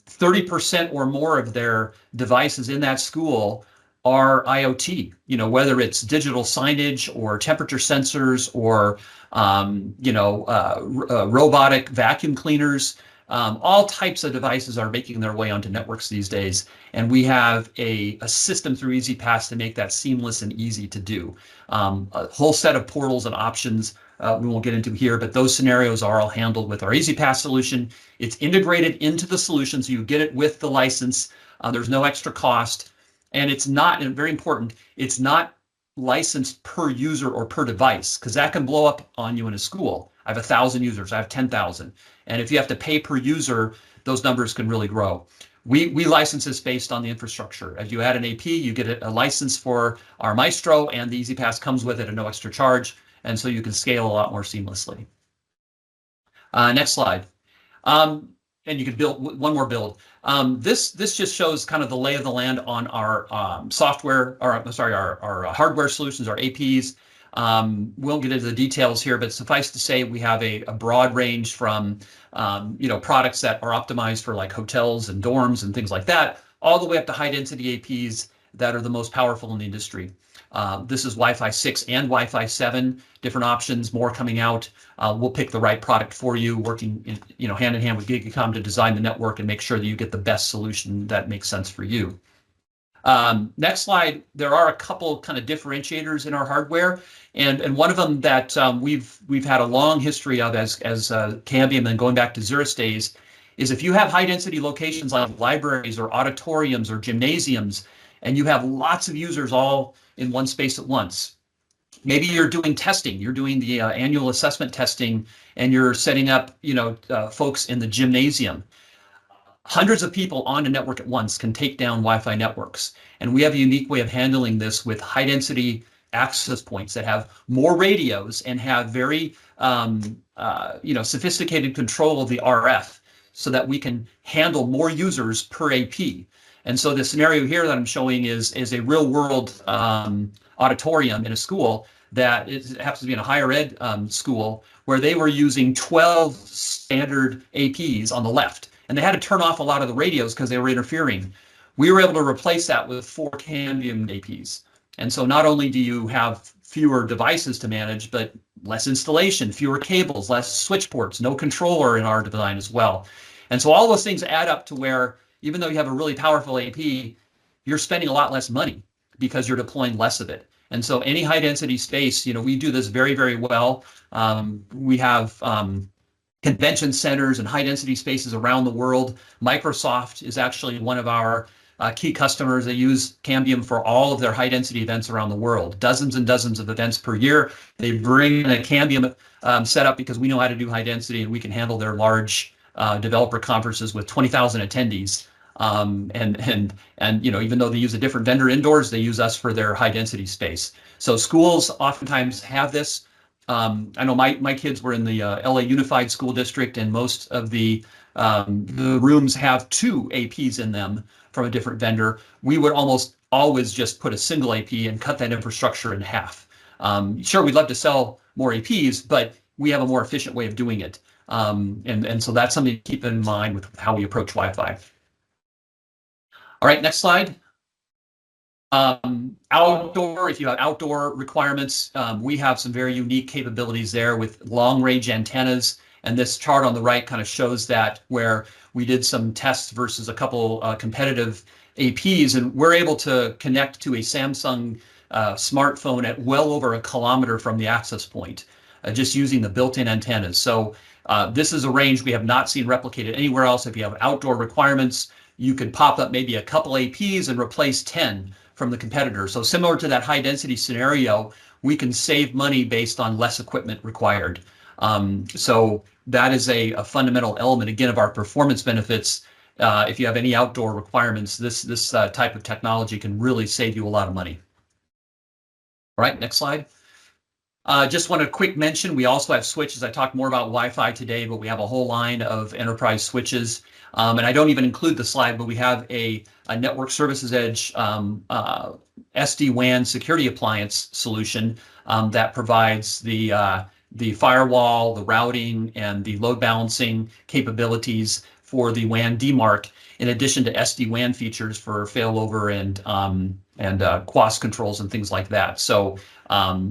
30% or more of their devices in that school are IoT, whether it's digital signage or temperature sensors or, robotic vacuum cleaners. All types of devices are making their way onto networks these days, and we have a system through EasyPass to make that seamless and easy to do. A whole set of portals and options we won't get into here, but those scenarios are all handled with our EasyPass solution. It's integrated into the solution, so you get it with the license. There's no extra cost, and it's not, and very important, it's not licensed per user or per device, because that can blow up on you in a school. I have 1,000 users, I have 10,000. And if you have to pay per user, those numbers can really grow. We license this based on the infrastructure. As you add an AP, you get a license for our Maestro, and the EasyPass comes with it at no extra charge. And so you can scale a lot more seamlessly. Next slide. And you can build one more build. This just shows kind of the lay of the land on our software, or sorry, our hardware solutions, our APs. We won't get into the details here, but suffice to say, we have a broad range from products that are optimized for like hotels and dorms and things like that, all the way up to high density APs that are the most powerful in the industry. This is Wi-Fi 6 and Wi-Fi 7, different options, more coming out. We'll pick the right product for you, working hand in hand with GigaKOM to design the network and make sure that you get the best solution that makes sense for you. Next slide, there are a couple kind of differentiators in our hardware, and one of them that we've had a long history of as Cambium, and going back to Zurich days, is if you have high density locations like libraries or auditoriums or gymnasiums, and you have lots of users all in one space at once. Maybe you're doing testing, you're doing the annual assessment testing, and you're setting up folks in the gymnasium. Hundreds of people on a network at once can take down Wi-Fi networks. And we have a unique way of handling this with high density access points that have more radios and have very sophisticated control of the RF, so that we can handle more users per AP. And so the scenario here that I'm showing is a real world auditorium in a school that happens to be in a higher ed school, where they were using 12 standard APs on the left. And they had to turn off a lot of the radios because they were interfering. We were able to replace that with 4 Cambium APs. And so not only do you have fewer devices to manage, but less installation, fewer cables, less switch ports, no controller in our design as well. And so all those things add up to where, even though you have a really powerful AP, you're spending a lot less money because you're deploying less of it. And so any high density space, we do this very, very well. We have convention centers and high density spaces around the world. Microsoft is actually one of our key customers. They use Cambium for all of their high density events around the world, dozens and dozens of events per year. They bring in a Cambium setup because we know how to do high density, and we can handle their large developer conferences with 20,000 attendees. And even though they use a different vendor indoors, they use us for their high density space. So schools oftentimes have this. I know my kids were in the LA Unified School District, and most of the rooms have 2 APs in them from a different vendor. We would almost always just put a single AP and cut that infrastructure in half. Sure, we'd love to sell more APs, but we have a more efficient way of doing it. And so that's something to keep in mind with how we approach Wi-Fi. All right, next slide. Outdoor, if you have outdoor requirements, we have some very unique capabilities there with long range antennas. And this chart on the right kind of shows that, where we did some tests versus a couple competitive APs, and we're able to connect to a Samsung smartphone at well over 1 kilometer from the access point, just using the built-in antennas. So this is a range we have not seen replicated anywhere else. If you have outdoor requirements, you could pop up maybe a couple APs and replace 10 from the competitor. So similar to that high density scenario, we can save money based on less equipment required. So that is a fundamental element, again, of our performance benefits. If you have any outdoor requirements, this type of technology can really save you a lot of money. All right, next slide. Just want a quick mention, we also have switches. I talked more about Wi-Fi today, but we have a whole line of enterprise switches. And I don't even include the slide, but we have a Network Services Edge SD-WAN security appliance solution that provides the firewall, the routing, and the load balancing capabilities for the WAN demarc, in addition to SD-WAN features for failover and QoS controls and things like that. So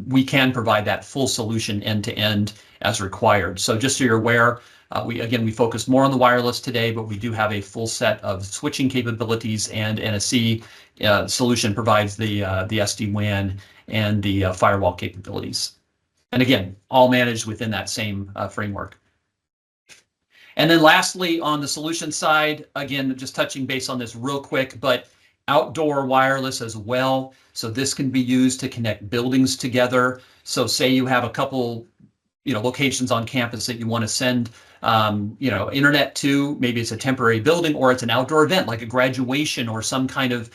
we can provide that full solution end to end as required. So just so you're aware, We focus more on the wireless today, but we do have a full set of switching capabilities, and NSE solution provides the SD-WAN and the firewall capabilities. And again, all managed within that same framework. And then lastly, on the solution side, again, just touching base on this real quick, but outdoor wireless as well. So this can be used to connect buildings together. So say you have a couple, locations on campus that you want to send, internet to. Maybe it's a temporary building, or it's an outdoor event like a graduation or some kind of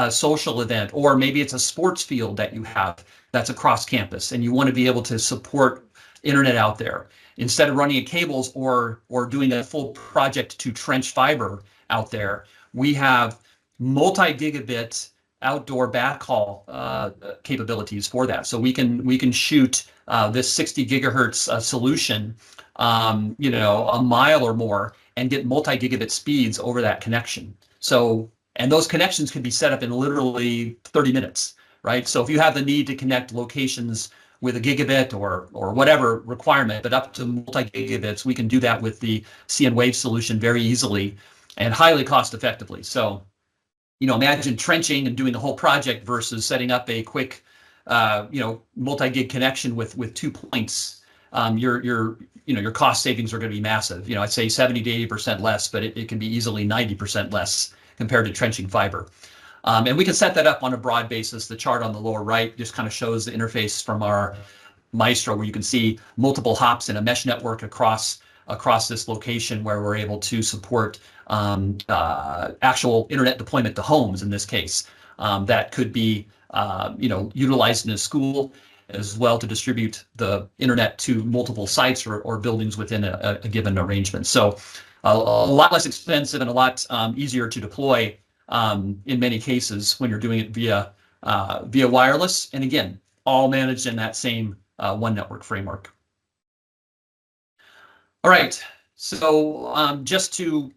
social event, or maybe it's a sports field that you have that's across campus, and you want to be able to support internet out there. Instead of running cables or doing a full project to trench fiber out there, we have multi-gigabit outdoor backhaul capabilities for that. So we can shoot this 60 gigahertz solution, a mile or more, and get multi-gigabit speeds over that connection. So, and those connections can be set up in literally 30 minutes, right? So if you have the need to connect locations with a gigabit or whatever requirement, but up to multi-gigabits, we can do that with the CN Wave solution very easily and highly cost effectively. So, imagine trenching and doing the whole project versus setting up a quick, multi-gig connection with 2 points. Your cost savings are going to be massive. I'd say 70 to 80% less, but it can be easily 90% less compared to trenching fiber. And we can set that up on a broad basis. The chart on the lower right just kind of shows the interface from our Maestro, where you can see multiple hops in a mesh network across this location, where we're able to support actual internet deployment to homes in this case. That could be utilized in a school as well to distribute the internet to multiple sites or buildings within a given arrangement. So a lot less expensive and a lot easier to deploy in many cases when you're doing it via wireless. And again, all managed in that same one network framework. All right, so just to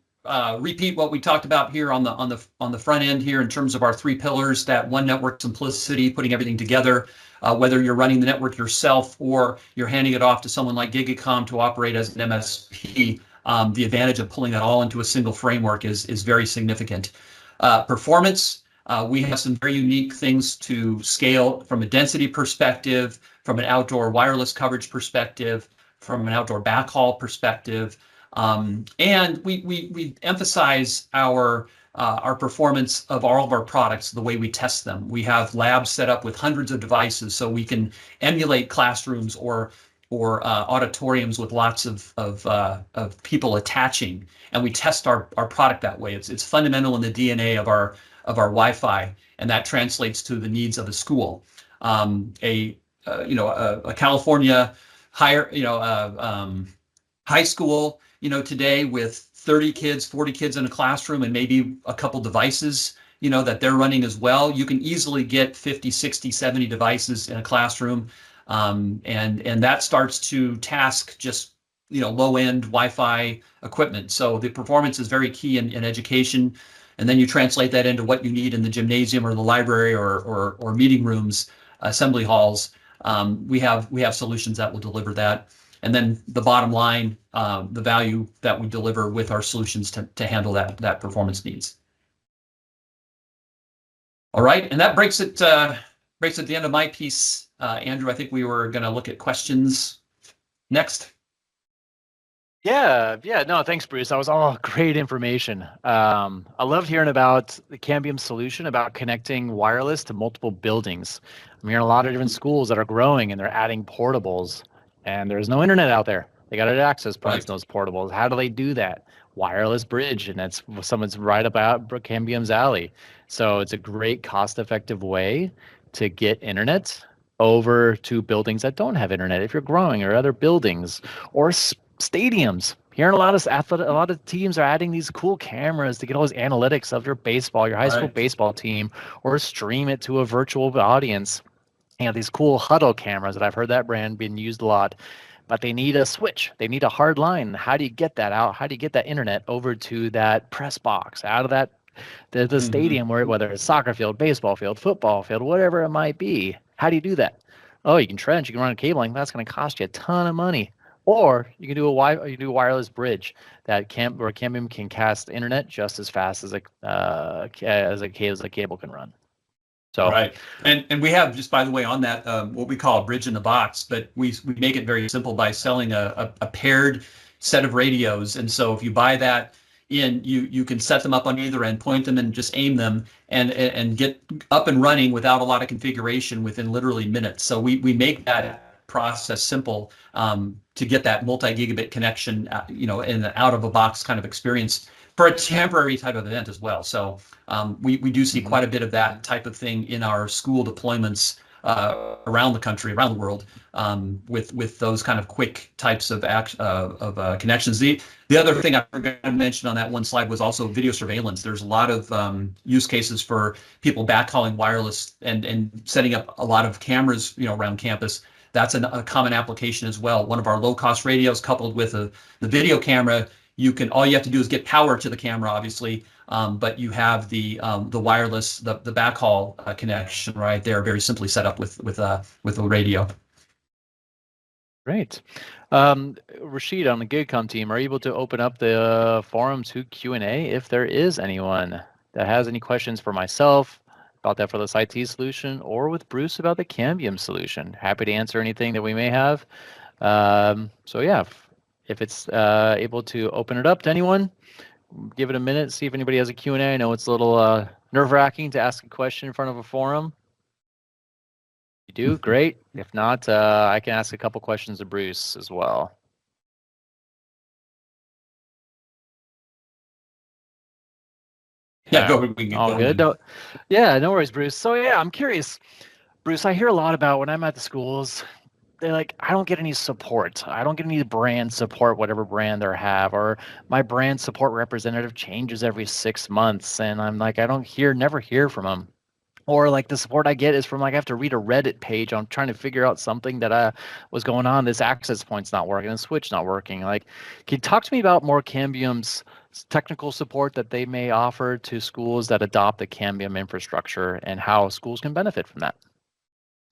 repeat what we talked about here on the front end here in terms of our 3 pillars, that one network simplicity, putting everything together, whether you're running the network yourself or you're handing it off to someone like GigaKOM to operate as an MSP, the advantage of pulling that all into a single framework is very significant. Performance, we have some very unique things to scale from a density perspective, from an outdoor wireless coverage perspective, from an outdoor backhaul perspective. And we emphasize our performance of all of our products, the way we test them. We have labs set up with hundreds of devices, so we can emulate classrooms or auditoriums with lots of people attaching, and we test our product that way. It's fundamental in the DNA of our Wi-Fi, and that translates to the needs of a school. A California high school, today with 30 kids, 40 kids in a classroom and maybe a couple devices, that they're running as well. You can easily get 50, 60, 70 devices in a classroom. And that starts to task just, low-end Wi-Fi equipment. So the performance is very key in education. And then you translate that into what you need in the gymnasium or the library or meeting rooms, assembly halls. We have solutions that will deliver that. And then the bottom line, the value that we deliver with our solutions to handle that performance needs. All right, and that breaks at the end of my piece. Andrew, I think we were going to look at questions next. Yeah, no, thanks, Bruce. That was all great information. I loved hearing about the Cambium solution about connecting wireless to multiple buildings. I'm hearing a lot of different schools that are growing and they're adding portables, and there's no internet out there. They got access points in those portables. How do they do that? Wireless bridge, and that's someone's right about Cambium's alley. So it's a great cost-effective way to get internet over to buildings that don't have internet if you're growing, or other buildings, or stadiums. Hearing a lot of teams are adding these cool cameras to get all those analytics of your high school baseball team, or stream it to a virtual audience. These cool huddle cameras that I've heard that brand being used a lot, but they need a switch. They need a hard line. How do you get that out? How do you get that internet over to that press box, out of that the stadium, whether it's soccer field, baseball field, football field, whatever it might be? How do you do that? Oh, you can trench, you can run a cabling. That's going to cost you a ton of money. Or you can do a wireless bridge where Cambium can cast internet just as fast as a cable can run. So Right. And we have, just by the way, on that, what we call a bridge in the box, but we make it very simple by selling a paired set of radios. And so if you buy that in, you can set them up on either end, point them and just aim them and get up and running without a lot of configuration within literally minutes. So we make that process simple to get that multi-gigabit connection, in an out of a box kind of experience for a temporary type of event as well. So we do see quite a bit of that type of thing in our school deployments around the country, around the world, with those kind of quick types of connections. The other thing I forgot to mention on that one slide was also video surveillance. There's a lot of use cases for people backhauling wireless and setting up a lot of cameras, around campus. That's a common application as well. One of our low-cost radios coupled with the video camera, all you have to do is get power to the camera, obviously, but you have the wireless, the backhaul connection right there, very simply set up with a radio. Great. Rashid, on the GigaKOM team, are you able to open up the forum to Q&A if there is anyone that has any questions for myself about the Effortless IT solution or with Bruce about the Cambium solution? Happy to answer anything that we may have. So yeah, if it's able to open it up to anyone, give it a minute, see if anybody has a Q&A. I know it's a little nerve-wracking to ask a question in front of a forum. You do? Great. If not, I can ask a couple questions of Bruce as well. Yeah, go. We can All go good. ahead. Yeah, no worries, Bruce. So yeah, I'm curious. Bruce, I hear a lot about when I'm at the schools, they're like, I don't get any support. I don't get any brand support, whatever brand they have, or my brand support representative changes every 6 months. And I'm like, I never hear from them. Or like the support I get is from I have to read a Reddit page on trying to figure out something that was going on. This access point's not working, the switch not working. Like, can you talk to me about more Cambium's technical support that they may offer to schools that adopt the Cambium infrastructure and how schools can benefit from that?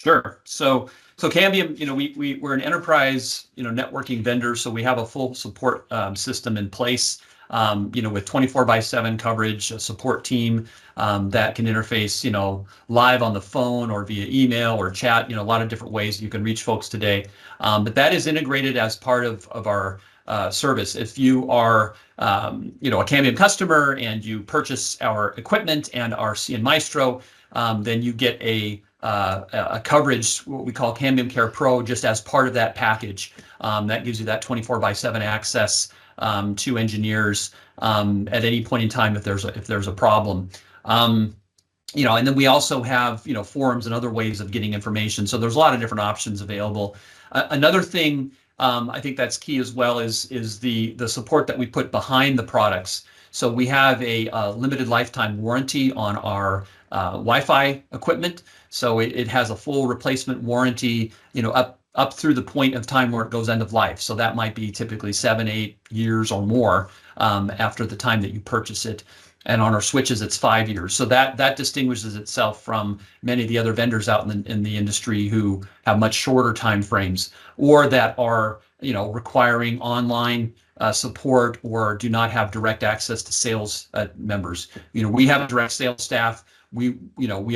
Sure. So Cambium, we're an enterprise, networking vendor, so we have a full support system in place, with 24/7 coverage, a support team that can interface, live on the phone or via email or chat, a lot of different ways you can reach folks today. But that is integrated as part of our service. If you are, a Cambium customer and you purchase our equipment and our CN Maestro, then you get a coverage, what we call Cambium Care Pro, just as part of that package. That gives you that 24/7 access to engineers at any point in time if there's a problem. And then we also have forums and other ways of getting information. So there's a lot of different options available. Another thing I think that's key as well is the support that we put behind the products. So we have a limited lifetime warranty on our Wi-Fi equipment. So it has a full replacement warranty, up through the point of time where it goes end of life. So that might be typically 7, 8 years or more after the time that you purchase it. And on our switches, it's 5 years. So that distinguishes itself from many of the other vendors out in the industry who have much shorter time frames or that are requiring online support or do not have direct access to sales members. We have a direct sales staff. We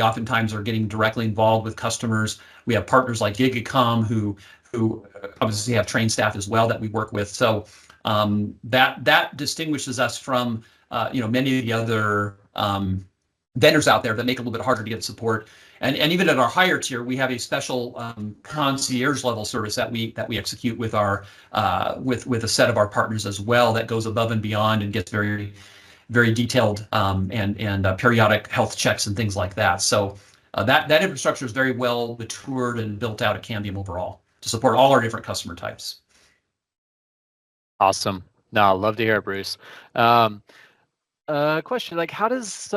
oftentimes are getting directly involved with customers. We have partners like GigaKOM who obviously have trained staff as well that we work with. So that distinguishes us from many of the other vendors out there that make it a little bit harder to get support. And even at our higher tier, we have a special concierge level service that we execute with our with a set of our partners as well that goes above and beyond and gets very very detailed and periodic health checks and things like that. So that infrastructure is very well matured and built out at Cambium overall to support all our different customer types. Awesome. No, I love to hear it, Bruce. Question, like how does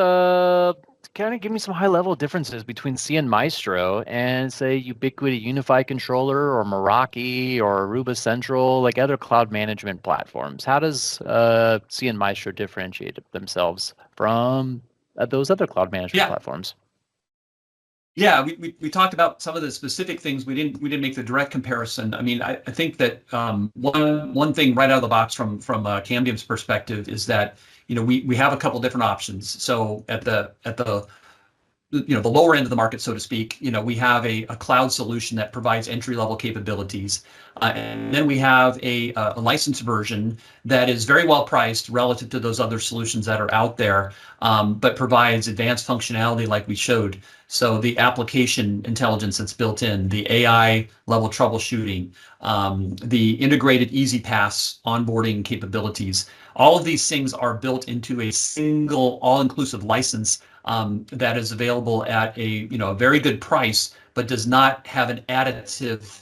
kind of give me some high level differences between CN Maestro and say Ubiquiti Unified Controller or Meraki or Aruba Central, like other cloud management platforms? How does CN Maestro differentiate themselves from those other cloud management platforms? Yeah, we talked about some of the specific things. We didn't make the direct comparison. I mean, I think that one thing right out of the box from Cambium's perspective is that we have a couple different options. So at the the lower end of the market, so to speak, we have a cloud solution that provides entry level capabilities, and then we have a licensed version that is very well priced relative to those other solutions that are out there, but provides advanced functionality like we showed. So the application intelligence that's built in, the AI level troubleshooting, the integrated easy pass onboarding capabilities, all of these things are built into a single all-inclusive license that is available at a very good price, but does not have an additive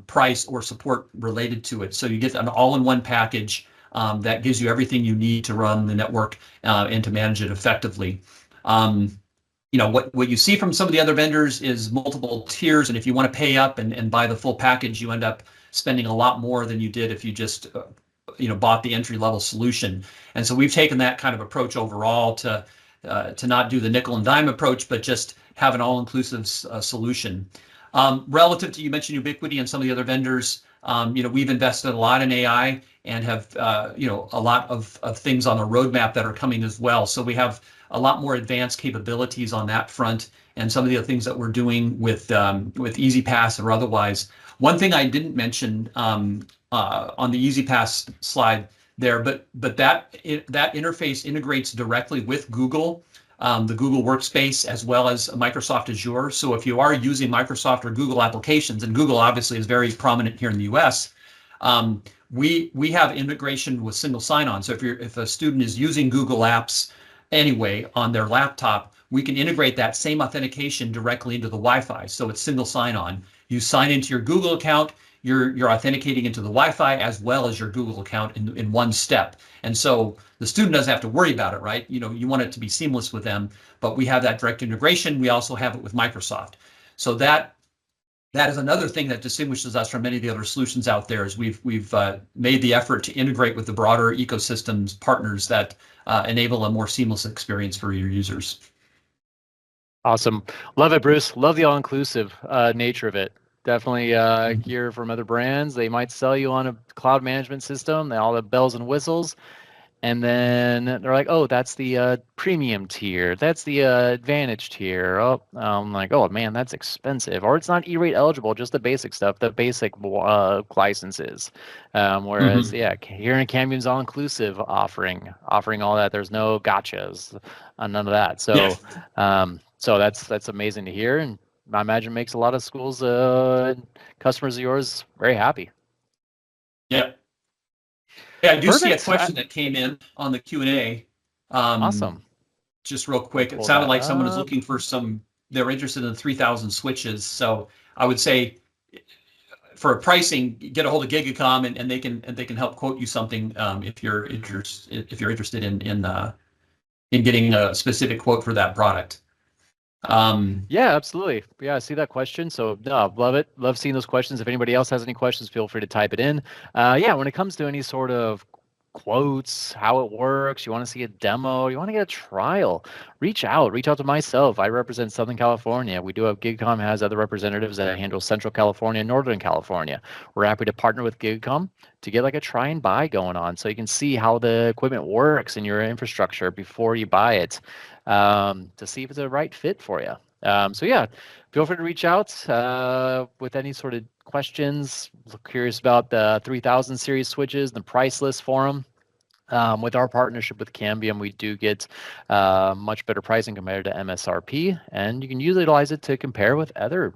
price or support related to it. So you get an all-in-one package that gives you everything you need to run the network and to manage it effectively. What you see from some of the other vendors is multiple tiers, and if you want to pay up and buy the full package, you end up spending a lot more than you did if you just bought the entry level solution. And so we've taken that kind of approach overall to not do the nickel and dime approach, but just have an all-inclusive solution. Relative to, you mentioned Ubiquiti and some of the other vendors, we've invested a lot in AI and have a lot of things on the roadmap that are coming as well. So we have a lot more advanced capabilities on that front, and some of the other things that we're doing with EasyPass or otherwise. One thing I didn't mention on the EasyPass slide there, but that interface integrates directly with Google, the Google Workspace, as well as Microsoft Azure. So if you are using Microsoft or Google applications, and Google obviously is very prominent here in the US, we have integration with single sign-on. So if a student is using Google Apps anyway on their laptop, we can integrate that same authentication directly into the Wi-Fi. So it's single sign-on. You sign into your Google account, you're authenticating into the Wi-Fi as well as your Google account in one step. And so the student doesn't have to worry about it, right? You want it to be seamless with them, but we have that direct integration. We also have it with Microsoft. So that is another thing that distinguishes us from many of the other solutions out there, is we've made the effort to integrate with the broader ecosystems partners that enable a more seamless experience for your users. Awesome. Love it, Bruce. Love the all-inclusive nature of it. Definitely hear from other brands. They might sell you on a cloud management system, all the bells and whistles, and then they're like, oh, that's the premium tier. That's the advantage tier. Oh, I'm like, oh, man, that's expensive. Or it's not E-rate eligible, just the basic stuff, the basic licenses. Whereas, Mm-hmm. yeah, here in Cambium's all-inclusive offering all that. There's no gotchas, none of that. So, Yes. so that's amazing to hear. And I imagine makes a lot of schools, customers of yours, very happy. Yeah. Yeah, I do see a Perfect. question that came in on the Q&A. Um, Awesome. just real Let me quick, it pull sounded that like someone is up. looking for they're interested in the 3,000 switches. So I would say for pricing, get a hold of GigaKOM and they can help quote you something if you're interested in getting a specific quote for that product. Yeah, absolutely. Yeah, I see that question. So no, love it. Love seeing those questions. If anybody else has any questions, feel free to type it in. Yeah, when it comes to any sort of quotes, how it works, you want to see a demo, you want to get a trial, reach out to myself. I represent Southern California. We do have GigCom has other representatives that handle Central California and Northern California. We're happy to partner with GigCom to get like a try and buy going on so you can see how the equipment works in your infrastructure before you buy it, to see if it's a right fit for you. So yeah, feel free to reach out with any sort of questions. Curious about the 3000 series switches, the price list for them. With our partnership with Cambium, we do get much better pricing compared to MSRP, and you can utilize it to compare with other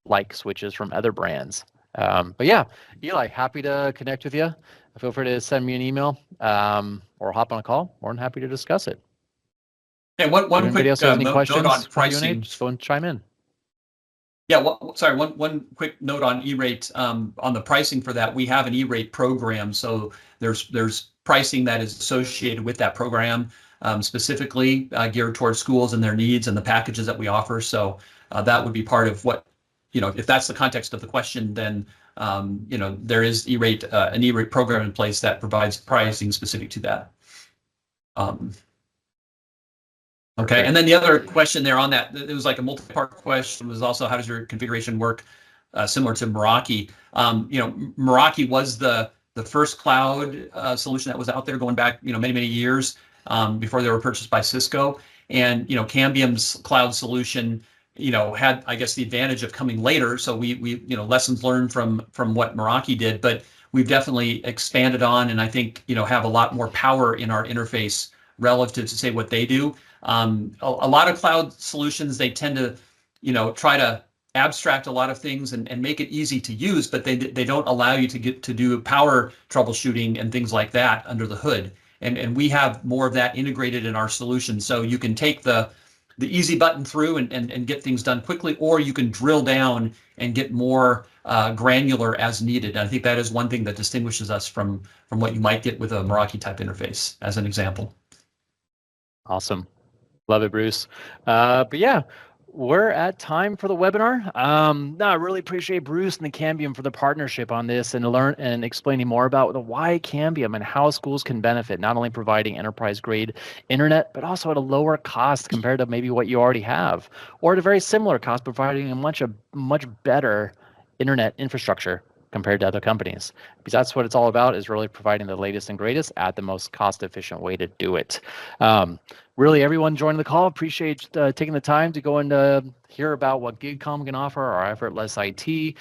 like switches from other brands. But yeah, Eli, happy to connect with you. Feel free to send me an email or hop on a call. More than happy to discuss it. And If one anybody quick else has any note on questions for Q&A, pricing. just go and chime in. Yeah, sorry, one quick note on E-rate. On the pricing for that, we have an E-rate program, so there's pricing that is associated with that program, specifically geared towards schools and their needs and the packages that we offer. So that would be part of what, if that's the context of the question, then there is an E-rate program in place that provides pricing specific to that. Okay, Great. and then the other question there on that, it was like a multi-part question, was also how does your configuration work, similar to Meraki. Meraki was the first cloud solution that was out there going back many years before they were purchased by Cisco, and Cambium's cloud solution had, I guess, the advantage of coming later. So we lessons learned from what Meraki did, but we've definitely expanded on, and I think have a lot more power in our interface relative to say what they do. A lot of cloud solutions, they tend to, try to abstract a lot of things and make it easy to use, but they don't allow you to get to do power troubleshooting and things like that under the hood. And we have more of that integrated in our solution. So you can take the easy button through and get things done quickly, or you can drill down and get more granular as needed. And I think that is one thing that distinguishes us from what you might get with a Meraki type interface, as an example. Awesome. Love it, Bruce. But yeah, we're at time for the webinar. I really appreciate Bruce and the Cambium for the partnership on this and learn and explaining more about the why Cambium and how schools can benefit, not only providing enterprise grade internet, but also at a lower cost compared to maybe what you already have, or at a very similar cost, providing a much better internet infrastructure compared to other companies. Because that's what it's all about, is really providing the latest and greatest at the most cost efficient way to do it. Really, everyone joining the call, appreciate taking the time to go and hear about what GigaKOM can offer, our Effortless IT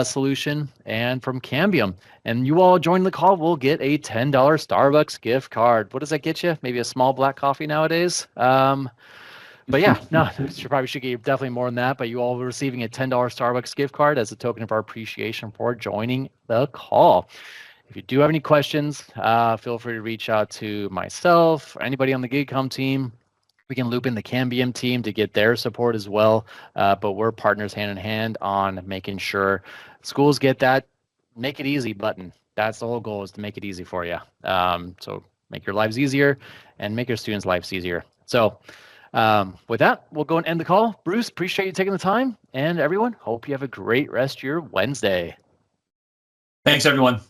solution, and from Cambium. And you all joining the call will get a $10 Starbucks gift card. What does that get you? Maybe a small black coffee nowadays? But yeah, no, you probably should get definitely more than that. But you all are receiving a $10 Starbucks gift card as a token of our appreciation for joining the call. If you do have any questions, feel free to reach out to myself or anybody on the GigaKOM team. We can loop in the Cambium team to get their support as well. But we're partners hand in hand on making sure schools get that make it easy button. That's the whole goal, is to make it easy for you. So make your lives easier and make your students' lives easier. So with that, we'll go and end the call. Bruce, appreciate you taking the time. And everyone, hope you have a great rest of your Wednesday. Thanks, everyone.